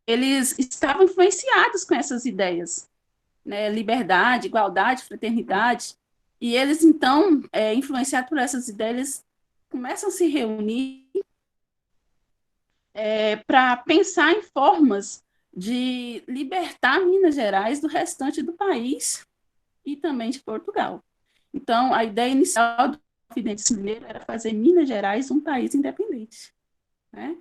eles estavam influenciados com essas ideias, né? Liberdade, igualdade, fraternidade, e eles, então, influenciados por essas ideias, eles começam a se reunir para pensar em formas de libertar Minas Gerais do restante do país, e também de Portugal. Então, a ideia inicial do Inconfidentes Mineiro era fazer Minas Gerais um país independente, né?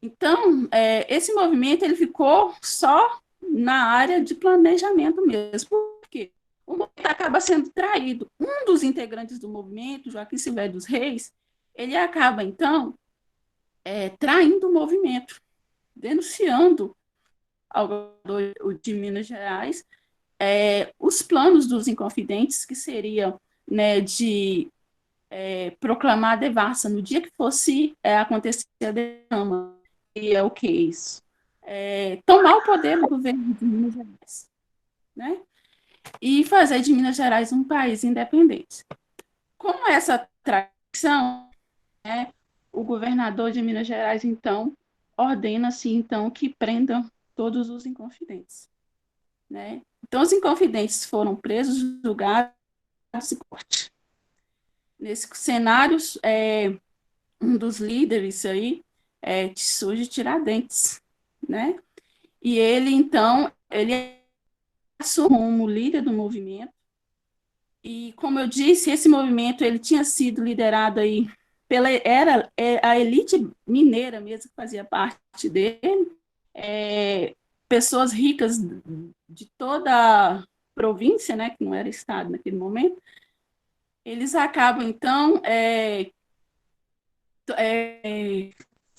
Então, esse movimento ele ficou só na área de planejamento mesmo, porque o movimento acaba sendo traído. Um dos integrantes do movimento, Joaquim Silvério dos Reis, ele acaba, então, traindo o movimento, denunciando ao governador de Minas Gerais os planos dos Inconfidentes, que seria, né, de proclamar a devassa no dia que fosse acontecer a derrama. E é o que é isso? Tomar o poder do governo de Minas Gerais, né? E fazer de Minas Gerais um país independente. Com essa traição, né, o governador de Minas Gerais, então, ordena-se, então, que prendam todos os Inconfidentes, né? Então, os Inconfidentes foram presos, julgados e corte. Nesse cenário, um dos líderes aí surge Tiradentes, né? E ele, então, ele assume como líder do movimento. E, como eu disse, esse movimento ele tinha sido liderado aí era a elite mineira mesmo que fazia parte dele, pessoas ricas de toda a província, né, que não era estado naquele momento. Eles acabam, então,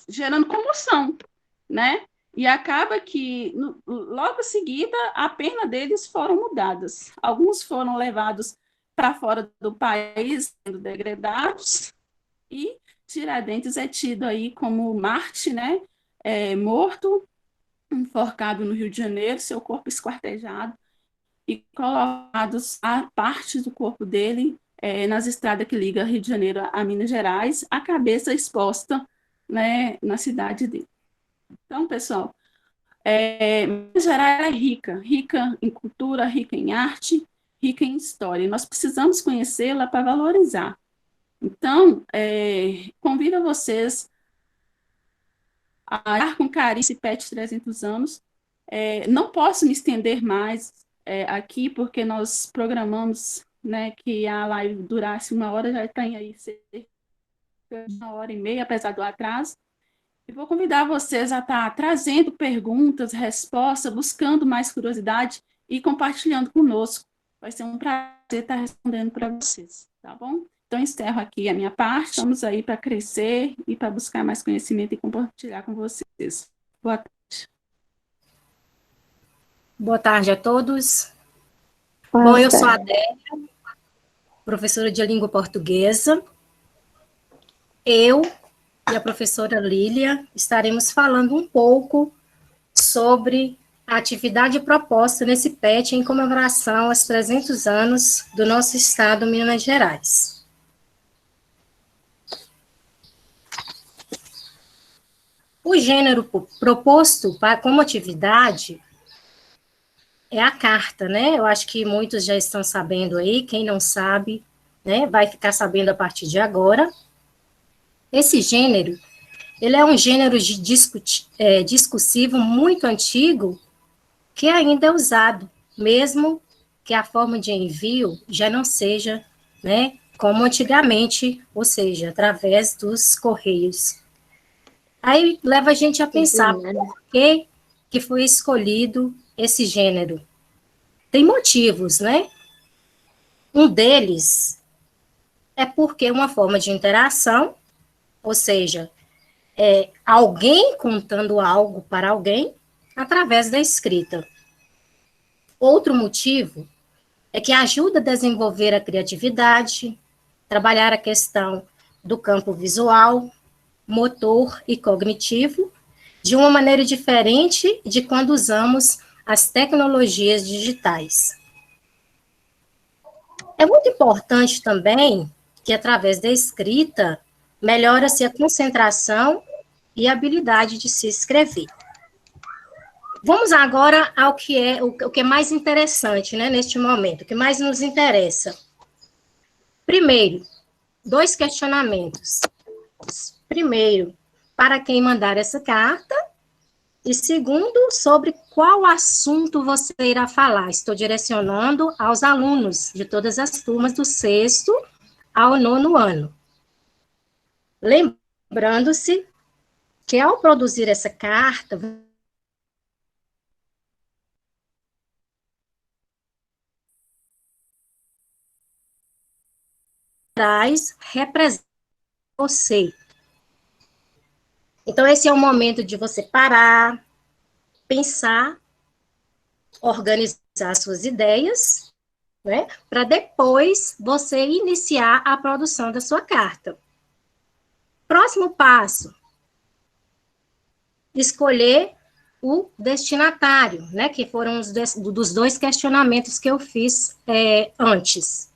gerando comoção, né? E acaba que, logo em seguida, a pena deles foram mudadas. Alguns foram levados para fora do país, sendo degradados, e Tiradentes é tido aí como Marte, né? Morto, enforcado no Rio de Janeiro, seu corpo esquartejado, e colocados a parte do corpo dele nas estradas que ligam Rio de Janeiro a Minas Gerais, a cabeça exposta, né, na cidade dele. Então, pessoal, Minas Gerais é rica em cultura, rica em arte, rica em história. E nós precisamos conhecê-la para valorizar. Então, convido vocês a olhar com carinho esse PET 300 anos. Não posso me estender mais aqui, porque nós programamos, né, que a live durasse 1 hora, já tem aí cerca de 1h30, apesar do atraso. E vou convidar vocês a estar trazendo perguntas, respostas, buscando mais curiosidade e compartilhando conosco. Vai ser um prazer estar respondendo para vocês, tá bom? Então, encerro aqui a minha parte. Estamos aí para crescer e para buscar mais conhecimento e compartilhar com vocês. Boa tarde. Boa tarde a todos. Bom, eu sou a Adélia, professora de língua portuguesa. Eu e a professora Lília estaremos falando um pouco sobre a atividade proposta nesse PET em comemoração aos 300 anos do nosso estado, Minas Gerais. O gênero proposto como atividade é a carta, né? Eu acho que muitos já estão sabendo aí, quem não sabe, né, vai ficar sabendo a partir de agora. Esse gênero, ele é um gênero discursivo muito antigo, que ainda é usado, mesmo que a forma de envio já não seja, né, como antigamente, ou seja, através dos correios. Aí leva a gente a pensar por que foi escolhido esse gênero. Tem motivos, né? Um deles é porque é uma forma de interação, ou seja, alguém contando algo para alguém através da escrita. Outro motivo é que ajuda a desenvolver a criatividade, trabalhar a questão do campo visual, motor e cognitivo, de uma maneira diferente de quando usamos as tecnologias digitais. É muito importante também que, através da escrita, melhora-se a concentração e a habilidade de se escrever. Vamos agora ao que é mais interessante, né, neste momento, o que mais nos interessa. Primeiro, 2 questionamentos. Primeiro, para quem mandar essa carta, E segundo, sobre qual assunto você irá falar. Estou direcionando aos alunos de todas as turmas do 6º ao 9º ano. Lembrando-se que ao produzir essa carta, representa você. Então, esse é o momento de você parar, pensar, organizar suas ideias, né, para depois você iniciar a produção da sua carta. Próximo passo, escolher o destinatário, né, que foram dos 2 questionamentos que eu fiz antes.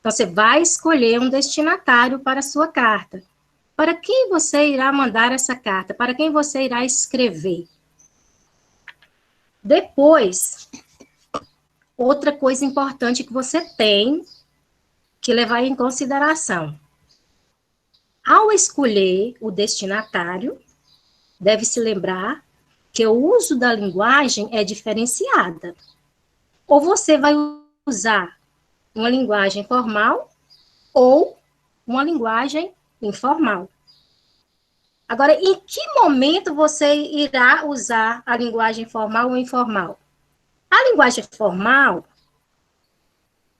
Então, você vai escolher um destinatário para a sua carta. Para quem você irá mandar essa carta? Para quem você irá escrever? Depois, outra coisa importante que você tem que levar em consideração. Ao escolher o destinatário, deve-se lembrar que o uso da linguagem é diferenciada. Ou você vai usar uma linguagem formal ou uma linguagem informal. Agora, em que momento você irá usar a linguagem formal ou informal? A linguagem formal,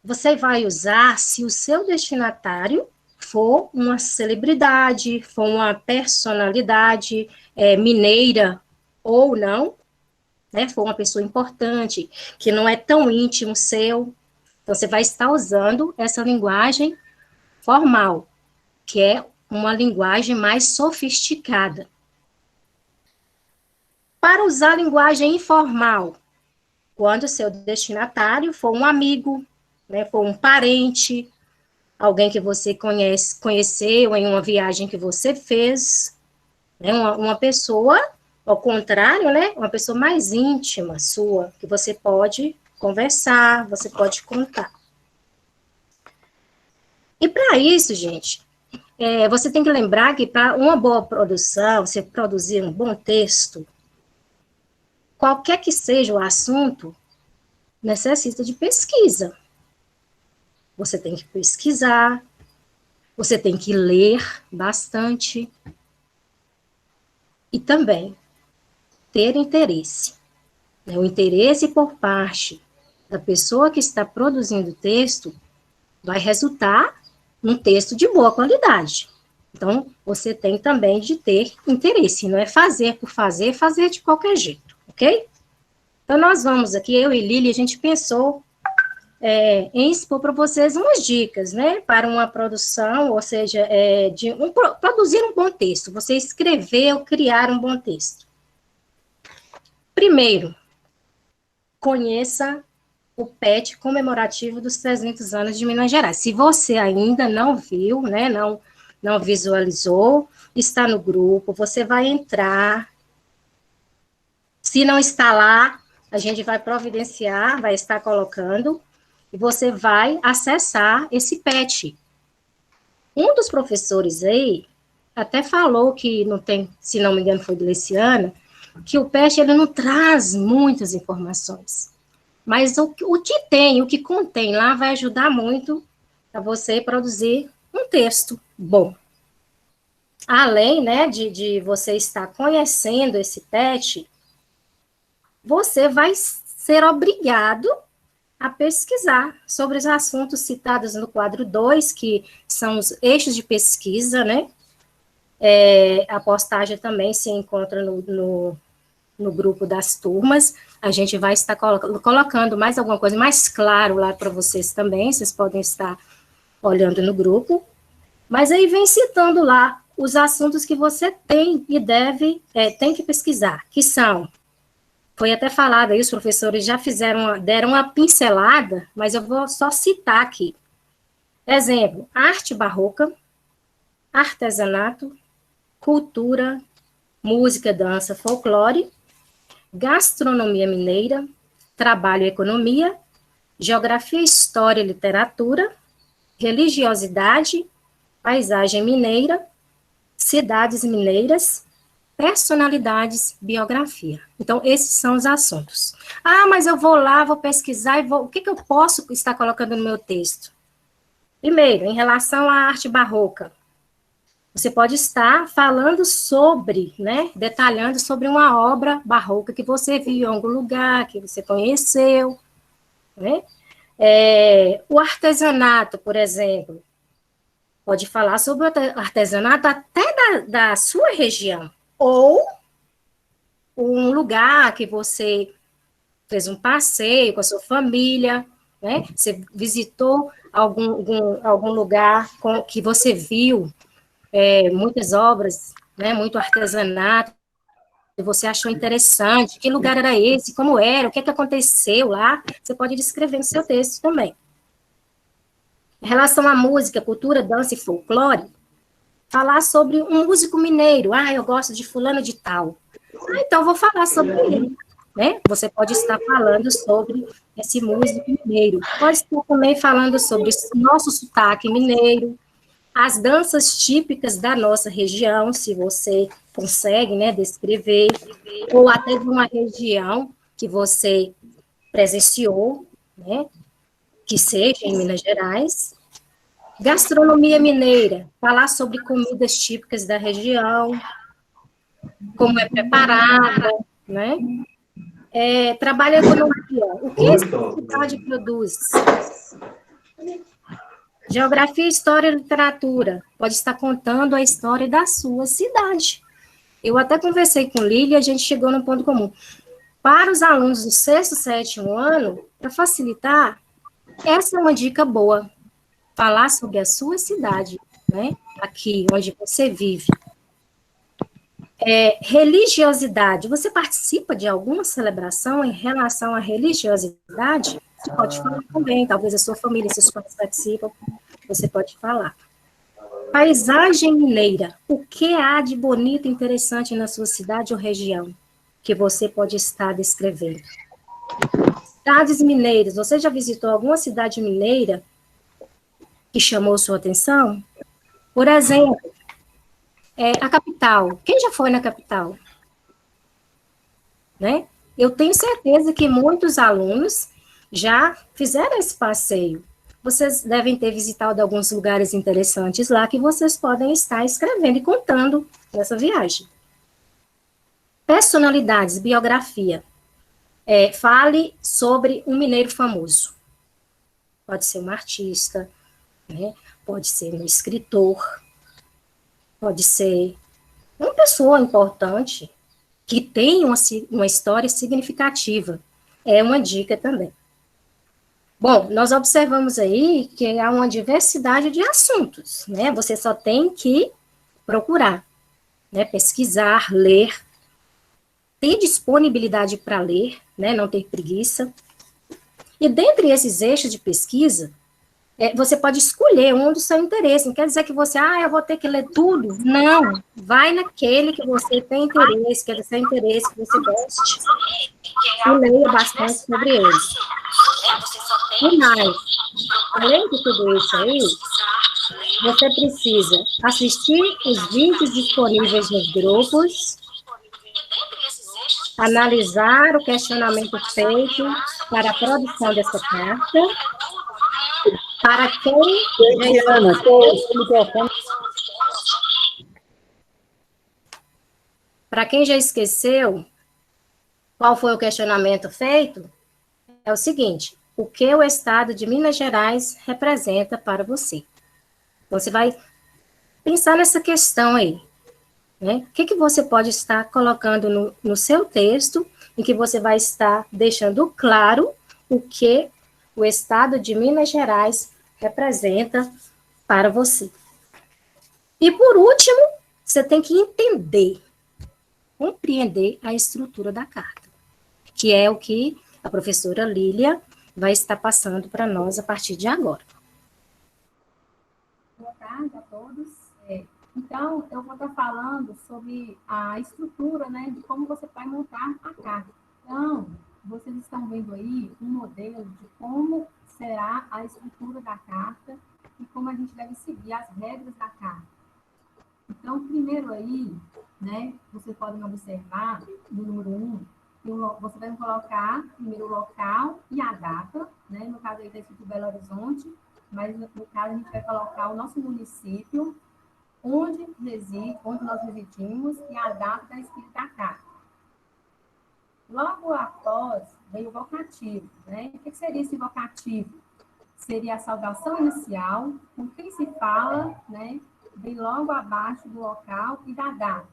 você vai usar se o seu destinatário for uma celebridade, for uma personalidade mineira ou não, né, for uma pessoa importante, que não é tão íntimo seu. Então, você vai estar usando essa linguagem formal, que é uma linguagem mais sofisticada. Para usar a linguagem informal, quando o seu destinatário for um amigo, né, for um parente, alguém que você conheceu em uma viagem que você fez, né, uma pessoa, ao contrário, né, uma pessoa mais íntima sua, que você pode conversar, você pode contar. E para isso, gente, você tem que lembrar que para uma boa produção, você produzir um bom texto, qualquer que seja o assunto, necessita de pesquisa. Você tem que pesquisar, você tem que ler bastante e também ter interesse. O interesse por parte da pessoa que está produzindo o texto vai resultar num texto de boa qualidade. Então, você tem também de ter interesse, não é fazer por fazer, fazer de qualquer jeito, ok? Então, nós vamos aqui, eu e Lili, a gente pensou em expor para vocês umas dicas, né, para uma produção, ou seja, produzir um bom texto, você escrever ou criar um bom texto. Primeiro, conheça o PET comemorativo dos 300 anos de Minas Gerais. Se você ainda não viu, né, não visualizou, está no grupo, você vai entrar. Se não está lá, a gente vai providenciar, vai estar colocando, e você vai acessar esse PET. Um dos professores aí até falou que não tem, se não me engano foi Deliciana, que o PET ele não traz muitas informações. Mas o que tem, o que contém lá vai ajudar muito a você produzir um texto bom. Além, né, de você estar conhecendo esse PET, você vai ser obrigado a pesquisar sobre os assuntos citados no quadro 2, que são os eixos de pesquisa, né? A postagem também se encontra no grupo das turmas. A gente vai estar colocando mais alguma coisa mais claro lá para vocês também, vocês podem estar olhando no grupo. Mas aí vem citando lá os assuntos que você tem e tem que pesquisar, que são, foi até falado aí, os professores já deram uma pincelada, mas eu vou só citar aqui. Exemplo, arte barroca, artesanato, cultura, música, dança, folclore, gastronomia mineira, trabalho e economia, geografia, história e literatura, religiosidade, paisagem mineira, cidades mineiras, personalidades, biografia. Então, esses são os assuntos. Ah, mas eu vou lá, vou pesquisar e vou... O que eu posso estar colocando no meu texto? Primeiro, em relação à arte barroca, você pode estar falando sobre, né, detalhando sobre uma obra barroca que você viu em algum lugar, que você conheceu, né? O artesanato, por exemplo, pode falar sobre o artesanato até da sua região, ou um lugar que você fez um passeio com a sua família, né? Você visitou algum lugar que você viu muitas obras, né? Muito artesanato, e você achou interessante, que lugar era esse, como era, o que aconteceu lá, você pode descrever no seu texto também. Em relação à música, cultura, dança e folclore, falar sobre um músico mineiro. Ah, eu gosto de fulano de tal. Ah, então vou falar sobre ele, né? Você pode estar falando sobre esse músico mineiro. Pode estar também falando sobre o nosso sotaque mineiro, as danças típicas da nossa região, se você consegue, né, descrever, ou até de uma região que você presenciou, né, que seja em Minas Gerais. Gastronomia mineira, falar sobre comidas típicas da região, como é preparada, né? Trabalho e economia, o que essa cidade produz? Geografia, história e literatura, pode estar contando a história da sua cidade. Eu até conversei com Lília e a gente chegou num ponto comum. Para os alunos do sexto, sétimo ano, para facilitar, essa é uma dica boa. Falar sobre a sua cidade, né? Aqui, onde você vive. Religiosidade. Você participa de alguma celebração em relação à religiosidade? Você pode falar também, talvez a sua família, seus pais participam, você pode falar. Paisagem mineira. O que há de bonito e interessante na sua cidade ou região que você pode estar descrevendo? Cidades mineiras. Você já visitou alguma cidade mineira que chamou sua atenção? Por exemplo, a capital. Quem já foi na capital? Né? Eu tenho certeza que muitos alunos já fizeram esse passeio. Vocês devem ter visitado alguns lugares interessantes lá que vocês podem estar escrevendo e contando nessa viagem. Personalidades, biografia. Fale sobre um mineiro famoso. Pode ser um artista, né? Pode ser um escritor, pode ser uma pessoa importante que tem uma história significativa. É uma dica também. Bom, nós observamos aí que há uma diversidade de assuntos, né? Você só tem que procurar, né? Pesquisar, ler, ter disponibilidade para ler, né? Não ter preguiça. E dentre esses eixos de pesquisa, você pode escolher um do seu interesse. Não quer dizer que você, eu vou ter que ler tudo. Não, vai naquele que você tem interesse, que é do seu interesse, que você goste, e leia bastante sobre ele. E mais, além de tudo isso aí, você precisa assistir os vídeos disponíveis nos grupos, analisar o questionamento feito para a produção dessa carta. Para quem já esqueceu qual foi o questionamento feito, é o seguinte: o que o Estado de Minas Gerais representa para você? Então, você vai pensar nessa questão aí, né? O que você pode estar colocando no seu texto, em que você vai estar deixando claro o que o Estado de Minas Gerais representa para você. E, por último, você tem que entender, compreender a estrutura da carta, que é o que a professora Lília vai estar passando para nós a partir de agora. Boa tarde a todos. Então, eu vou estar falando sobre a estrutura, né, de como você vai montar a carta. Então, vocês estão vendo aí um modelo de como será a estrutura da carta e como a gente deve seguir as regras da carta. Então, primeiro aí, né, vocês podem observar, no número 1, que você vai colocar primeiro o local e a data, né, no caso aí está escrito Belo Horizonte, mas no caso a gente vai colocar o nosso município, onde reside, onde nós residimos, e a data da escrita da carta. Logo após, vem o vocativo, né? O que seria esse vocativo? Seria a saudação inicial, com quem se fala, né? Vem logo abaixo do local e da data.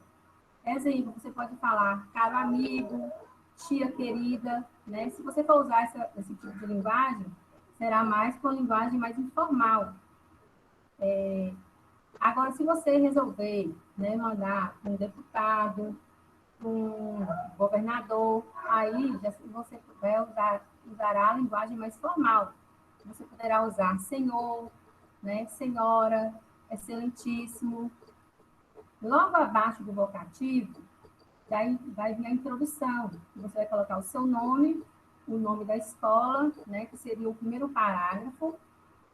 Exemplo, você pode falar, caro amigo, tia querida, né? Se você for usar esse tipo de linguagem, será mais com uma linguagem mais informal. Agora, se você resolver, né, mandar um deputado, um governador, aí você vai usará a linguagem mais formal. Você poderá usar senhor, né, senhora, excelentíssimo. Logo abaixo do vocativo, daí vai vir a introdução. Você vai colocar o seu nome, o nome da escola, né, que seria o primeiro parágrafo.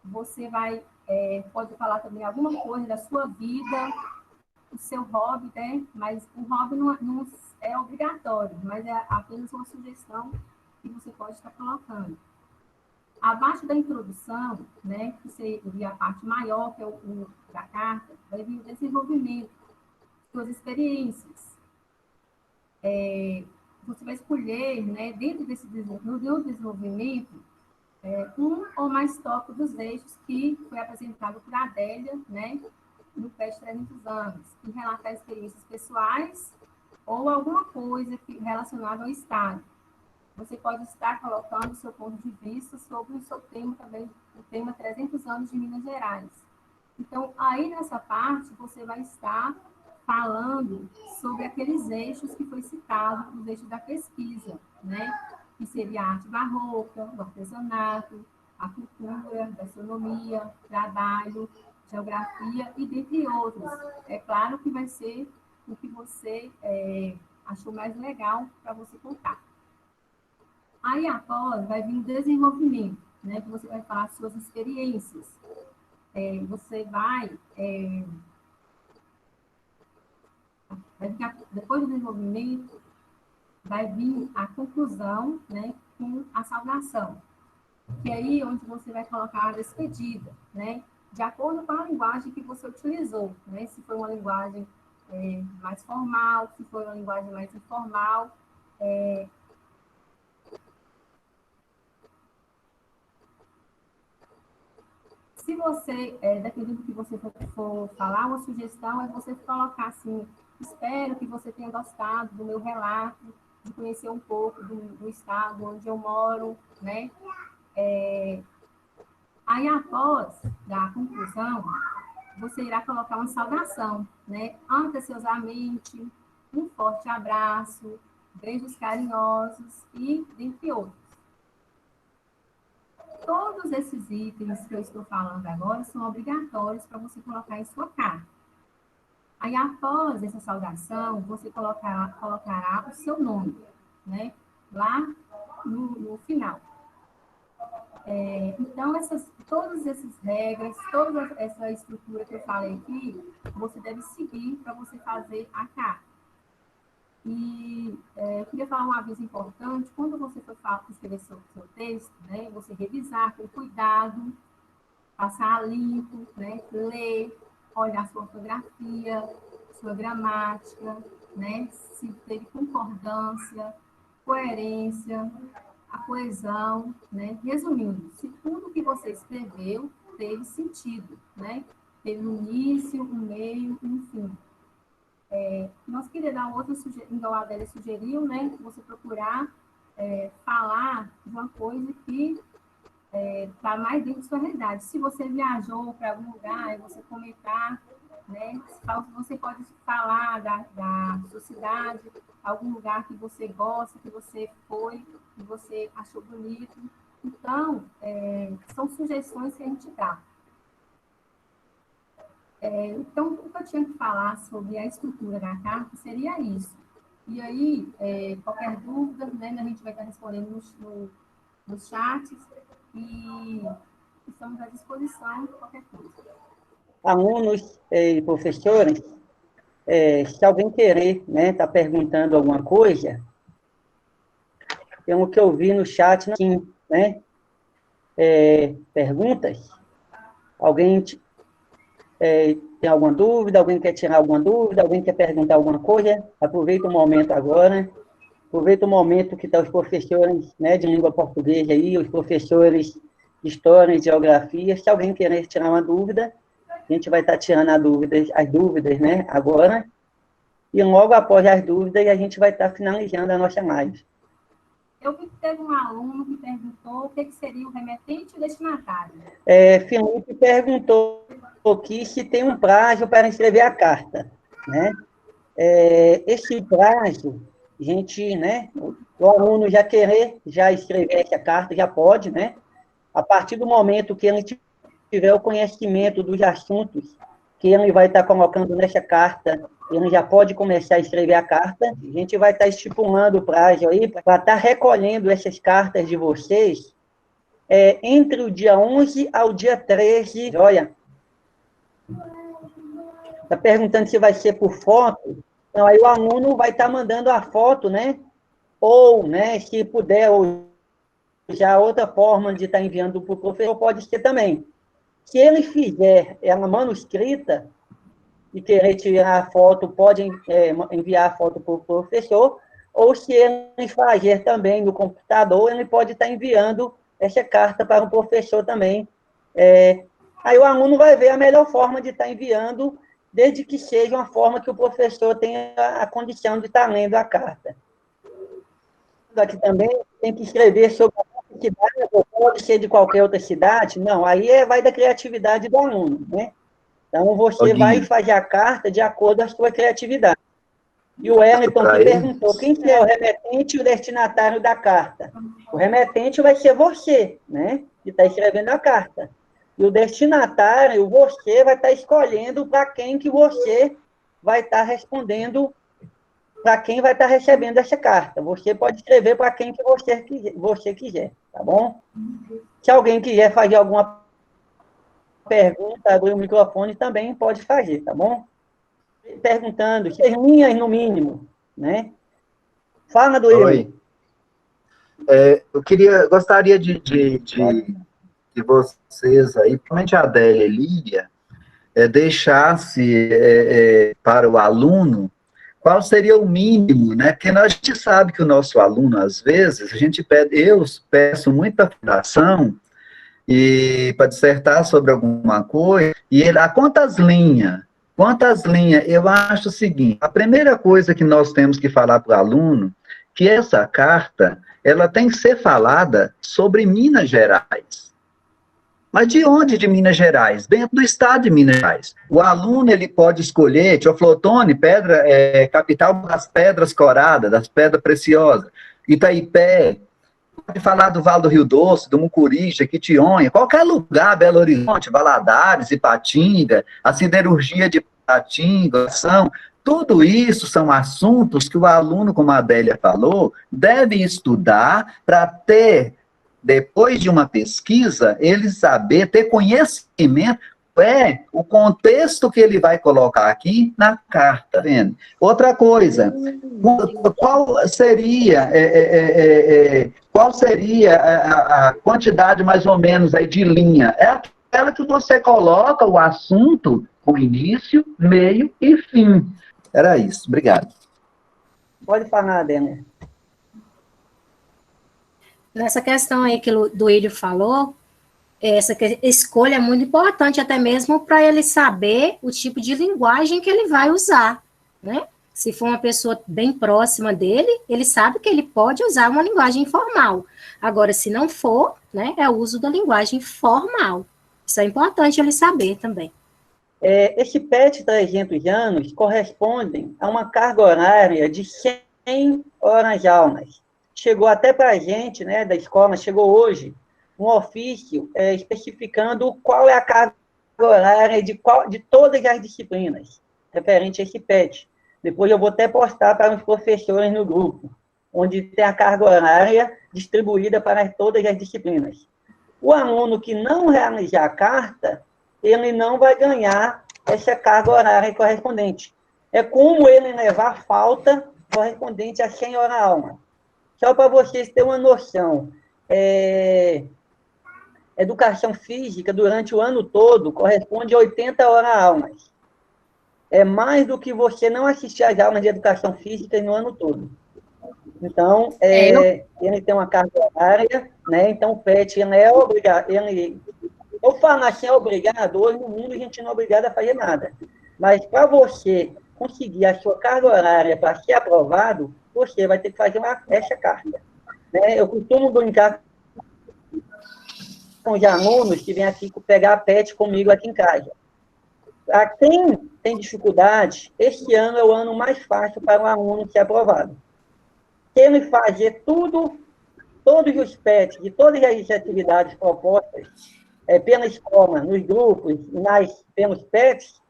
Você vai, pode falar também alguma coisa da sua vida, o seu hobby, né? Mas o hobby não é obrigatório, mas é apenas uma sugestão que você pode estar colocando. Abaixo da introdução, né, que seria a parte maior, que é o da carta, vai vir o desenvolvimento, suas experiências. Você vai escolher, né, dentro do desenvolvimento, um ou mais tópicos dos eixos que foi apresentado por Adélia, né, no PET 300 anos, e relatar experiências pessoais ou alguma coisa relacionada ao Estado. Você pode estar colocando o seu ponto de vista sobre o seu tema também, o tema 300 anos de Minas Gerais. Então, aí nessa parte, você vai estar falando sobre aqueles eixos que foi citado, os eixos da pesquisa, né? Que seria a arte barroca, o artesanato, a cultura, a gastronomia, trabalho, geografia e dentre outros. É claro que vai ser o que você achou mais legal para você contar. Aí após vai vir o desenvolvimento, né? Que você vai falar suas experiências. Você vai ficar, depois do desenvolvimento, vai vir a conclusão, né? Com a saudação. Que é aí onde você vai colocar a despedida, né? De acordo com a linguagem que você utilizou, né? Se foi uma linguagem mais formal, se foi uma linguagem mais informal. Se você, dependendo do que você for falar, uma sugestão é você colocar assim, espero que você tenha gostado do meu relato, de conhecer um pouco do estado onde eu moro, né? Aí, após da conclusão, você irá colocar uma saudação, né? Atenciosamente, um forte abraço, beijos carinhosos e dentre outros. Todos esses itens que eu estou falando agora são obrigatórios para você colocar em sua carta. Aí, após essa saudação, você colocará o seu nome, né? Lá no final. Então, todas essas regras, toda essa estrutura que eu falei aqui, você deve seguir para você fazer a carta. E eu queria falar um aviso importante, quando você for escrever seu texto, né, você revisar com cuidado, passar a limpo, né, ler, olhar sua ortografia, sua gramática, né, se teve concordância, coerência, a coesão, né? Resumindo, se tudo que você escreveu teve sentido, né? Teve um início, um meio, um fim. Nós queríamos dar outra sugestão, igual a Adélia sugeriu, né? Você procurar falar de uma coisa que está mais dentro da sua realidade. Se você viajou para algum lugar, você comentar, né? Você pode falar da sua cidade, algum lugar que você gosta, que você foi, que você achou bonito. Então, são sugestões que a gente dá. Então, o que eu tinha que falar sobre a estrutura da carta seria isso. E aí, qualquer dúvida, né, a gente vai estar respondendo nos chats e estamos à disposição de qualquer coisa. Alunos e professores, se alguém querer, né, tá perguntando alguma coisa, tem o que eu vi no chat, né, perguntas, alguém tem alguma dúvida, alguém quer tirar alguma dúvida, alguém quer perguntar alguma coisa, aproveita o momento agora, aproveita o momento que estão os professores, né, de língua portuguesa aí, os professores de história e geografia, se alguém querer tirar uma dúvida, a gente vai estar tirando as dúvidas, né, agora, e logo após as dúvidas, a gente vai estar finalizando a nossa live. Eu vi que teve um aluno que perguntou o que seria o remetente e o destinatário. Felipe perguntou aqui se tem um prazo para escrever a carta, né? Esse prazo, a gente, né, o aluno já escrever essa carta, já pode, né? A partir do momento que ele tiver o conhecimento dos assuntos que ele vai estar colocando nessa carta, ele já pode começar a escrever a carta. A gente vai estar estipulando o prazo aí para estar recolhendo essas cartas de vocês entre o dia 11 ao dia 13. Olha, está perguntando se vai ser por foto. Então, aí o aluno vai estar mandando a foto, né? Ou, né, se puder, ou já outra forma de estar enviando para o professor, pode ser também. Se ele fizer ela manuscrita e querer tirar a foto, pode enviar a foto para o professor, ou se ele fazer também no computador, ele pode estar enviando essa carta para o professor também. Aí o aluno vai ver a melhor forma de estar enviando, desde que seja uma forma que o professor tenha a condição de estar lendo a carta. Aqui também tem que escrever sobre a cidade, ou pode ser de qualquer outra cidade. Não, aí vai da criatividade do aluno, né? Então, você vai fazer a carta de acordo com a sua criatividade. E o Wellington que perguntou, quem é o remetente e o destinatário da carta? O remetente vai ser você, né? Que está escrevendo a carta. E o destinatário, você vai estar escolhendo para quem que você vai estar respondendo, para quem vai estar recebendo essa carta. Você pode escrever para quem que você quiser, tá bom? Se alguém quiser fazer alguma pergunta, abrir o microfone também pode fazer, tá bom? Perguntando, 6 linhas no mínimo, né? Fala do Oi. Eu gostaria de vocês aí, principalmente a Adélia e Lídia, deixasse para o aluno qual seria o mínimo, né? Porque a gente sabe que o nosso aluno, às vezes, eu peço muita fundação e para dissertar sobre alguma coisa, e ele, quantas linhas? Quantas linhas? Eu acho o seguinte, a primeira coisa que nós temos que falar para o aluno, que essa carta, ela tem que ser falada sobre Minas Gerais. Mas de onde de Minas Gerais? Dentro do estado de Minas Gerais. O aluno, ele pode escolher, Teoflotone, capital das pedras coradas, das pedras preciosas, Itaipé, pode falar do Vale do Rio Doce, do Mucuri, Jequitinhonha, qualquer lugar, Belo Horizonte, Valadares, Ipatinga, a siderurgia de Ipatinga, tudo isso são assuntos que o aluno, como a Adélia falou, deve estudar para ter, depois de uma pesquisa, ele saber, ter conhecimento, o contexto que ele vai colocar aqui na carta, vendo? Outra coisa, qual seria a quantidade mais ou menos aí de linha? É aquela que você coloca o assunto com início, meio e fim. Era isso, obrigado. Pode falar, Adélia. Nessa questão aí que o Duílio falou, essa escolha é muito importante, até mesmo para ele saber o tipo de linguagem que ele vai usar, né? Se for uma pessoa bem próxima dele, ele sabe que ele pode usar uma linguagem informal. Agora, se não for, né, é o uso da linguagem formal. Isso é importante ele saber também. Esse PET 300 anos correspondem a uma carga horária de 100 horas aulas. Chegou até para a gente, né, da escola, chegou hoje, um ofício especificando qual é a carga horária de todas as disciplinas, referente a esse PET. Depois eu vou até postar para os professores no grupo, onde tem a carga horária distribuída para todas as disciplinas. O aluno que não realizar a carta, ele não vai ganhar essa carga horária correspondente. é como ele levar falta correspondente a 100 horas aula. Só para vocês terem uma noção, educação física durante o ano todo corresponde a 80 horas aulas. É mais do que você não assistir às aulas de educação física no ano todo. Então, ele tem uma carga horária, né? Então, o PET, ele é obrigado, eu falo assim, é obrigado, hoje no mundo a gente não é obrigado a fazer nada. Mas para você conseguir a sua carga horária para ser aprovado, você vai ter que fazer essa carta. Né? Eu costumo brincar com os alunos que vêm aqui pegar a PET comigo aqui em casa. Para quem tem dificuldade, este ano é o ano mais fácil para um aluno ser aprovado. Se ele fazer todos os PETs de todas as atividades propostas pela escola, nos grupos, pelos PETs,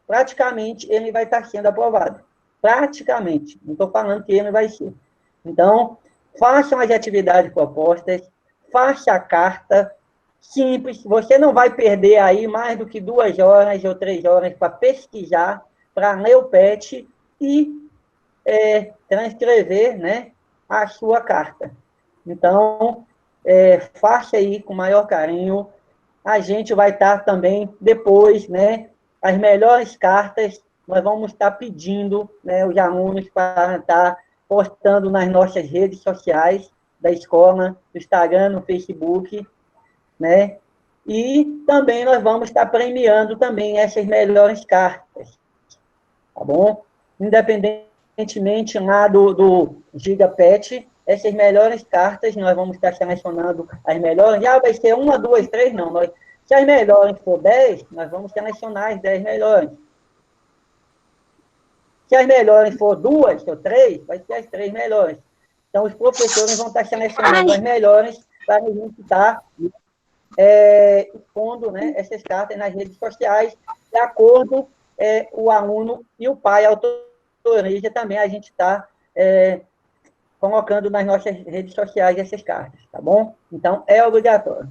praticamente ele vai estar sendo aprovado. Praticamente. Não estou falando que ele vai ser. Então, façam as atividades propostas, faça a carta, simples, você não vai perder aí mais do que 2 horas ou 3 horas para pesquisar, para ler o PET e transcrever, né, a sua carta. Então, faça aí com o maior carinho. A gente vai estar também, depois, né, as melhores cartas, nós vamos estar pedindo, né, os alunos para estar postando nas nossas redes sociais da escola, no Instagram, no Facebook, né, e também nós vamos estar premiando também essas melhores cartas, tá bom? Independentemente lá do GigaPet, essas melhores cartas, nós vamos estar selecionando as melhores, já vai ser 1, 2, 3, não, se as melhores for 10, nós vamos selecionar as 10 melhores. Se as melhores for 2 ou 3, vai ser as 3 melhores. Então, os professores vão estar selecionando as melhores para a gente estar expondo, né, essas cartas nas redes sociais, de acordo o aluno e o pai autoriza também a gente está colocando nas nossas redes sociais essas cartas, tá bom? Então, é obrigatório.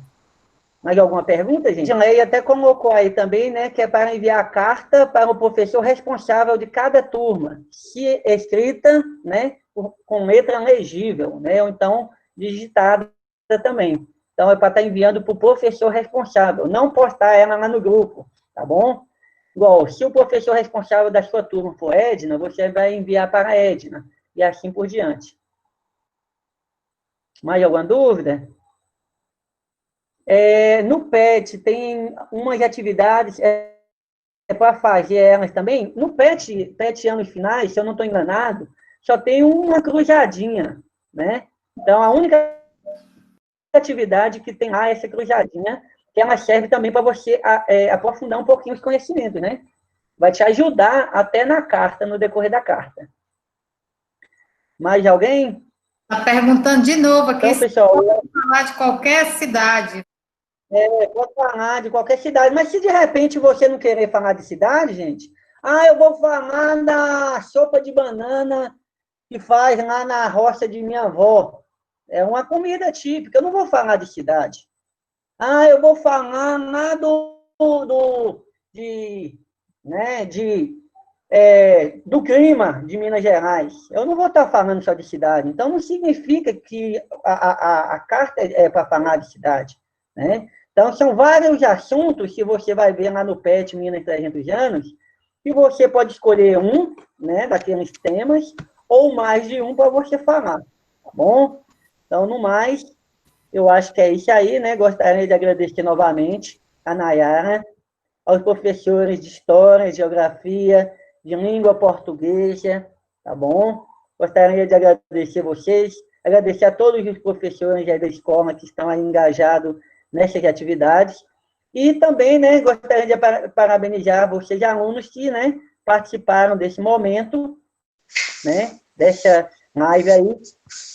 Mais alguma pergunta, gente? A lei até colocou aí também, né, que é para enviar a carta para o professor responsável de cada turma, se escrita, né, com letra legível, né, ou então digitada também. Então, é para estar enviando para o professor responsável, não postar ela lá no grupo, tá bom? Igual, se o professor responsável da sua turma for Edna, você vai enviar para a Edna, e assim por diante. Mais alguma dúvida? No PET, tem umas atividades para fazer elas também. No PET anos finais, se eu não estou enganado, só tem uma cruzadinha, né? Então, a única atividade que tem lá é essa cruzadinha, que ela serve também para você aprofundar um pouquinho os conhecimentos, né? Vai te ajudar até na carta, no decorrer da carta. Mais alguém? Está perguntando de novo aqui, então, pessoal, pode falar de qualquer cidade. Pode falar de qualquer cidade, mas se de repente você não querer falar de cidade, gente, eu vou falar da sopa de banana que faz lá na roça de minha avó. É uma comida típica, eu não vou falar de cidade. Eu vou falar lá do clima de Minas Gerais. Eu não vou estar falando só de cidade. Então, não significa que a carta é para falar de cidade, né? Então, são vários assuntos que você vai ver lá no PET Minas 300 anos, e você pode escolher um, né, daqueles temas, ou mais de um para você falar, tá bom? Então, no mais, eu acho que é isso aí, né? Gostaria de agradecer novamente a Nayara, aos professores de História, Geografia, de Língua Portuguesa, tá bom? Gostaria de agradecer vocês, agradecer a todos os professores da escola que estão aí engajados nessas atividades, e também, né, gostaria de parabenizar vocês, alunos, que, né, participaram desse momento, né, dessa live aí.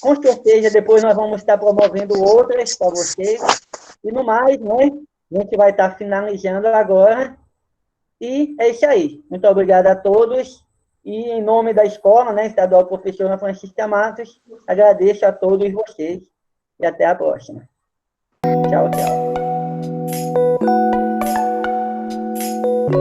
Com certeza, depois nós vamos estar promovendo outras para vocês, e no mais, né, a gente vai estar finalizando agora, e é isso aí. Muito obrigado a todos, e em nome da escola, né, estadual professora Francisca Matos, agradeço a todos vocês, e até a próxima. Tchau, tchau.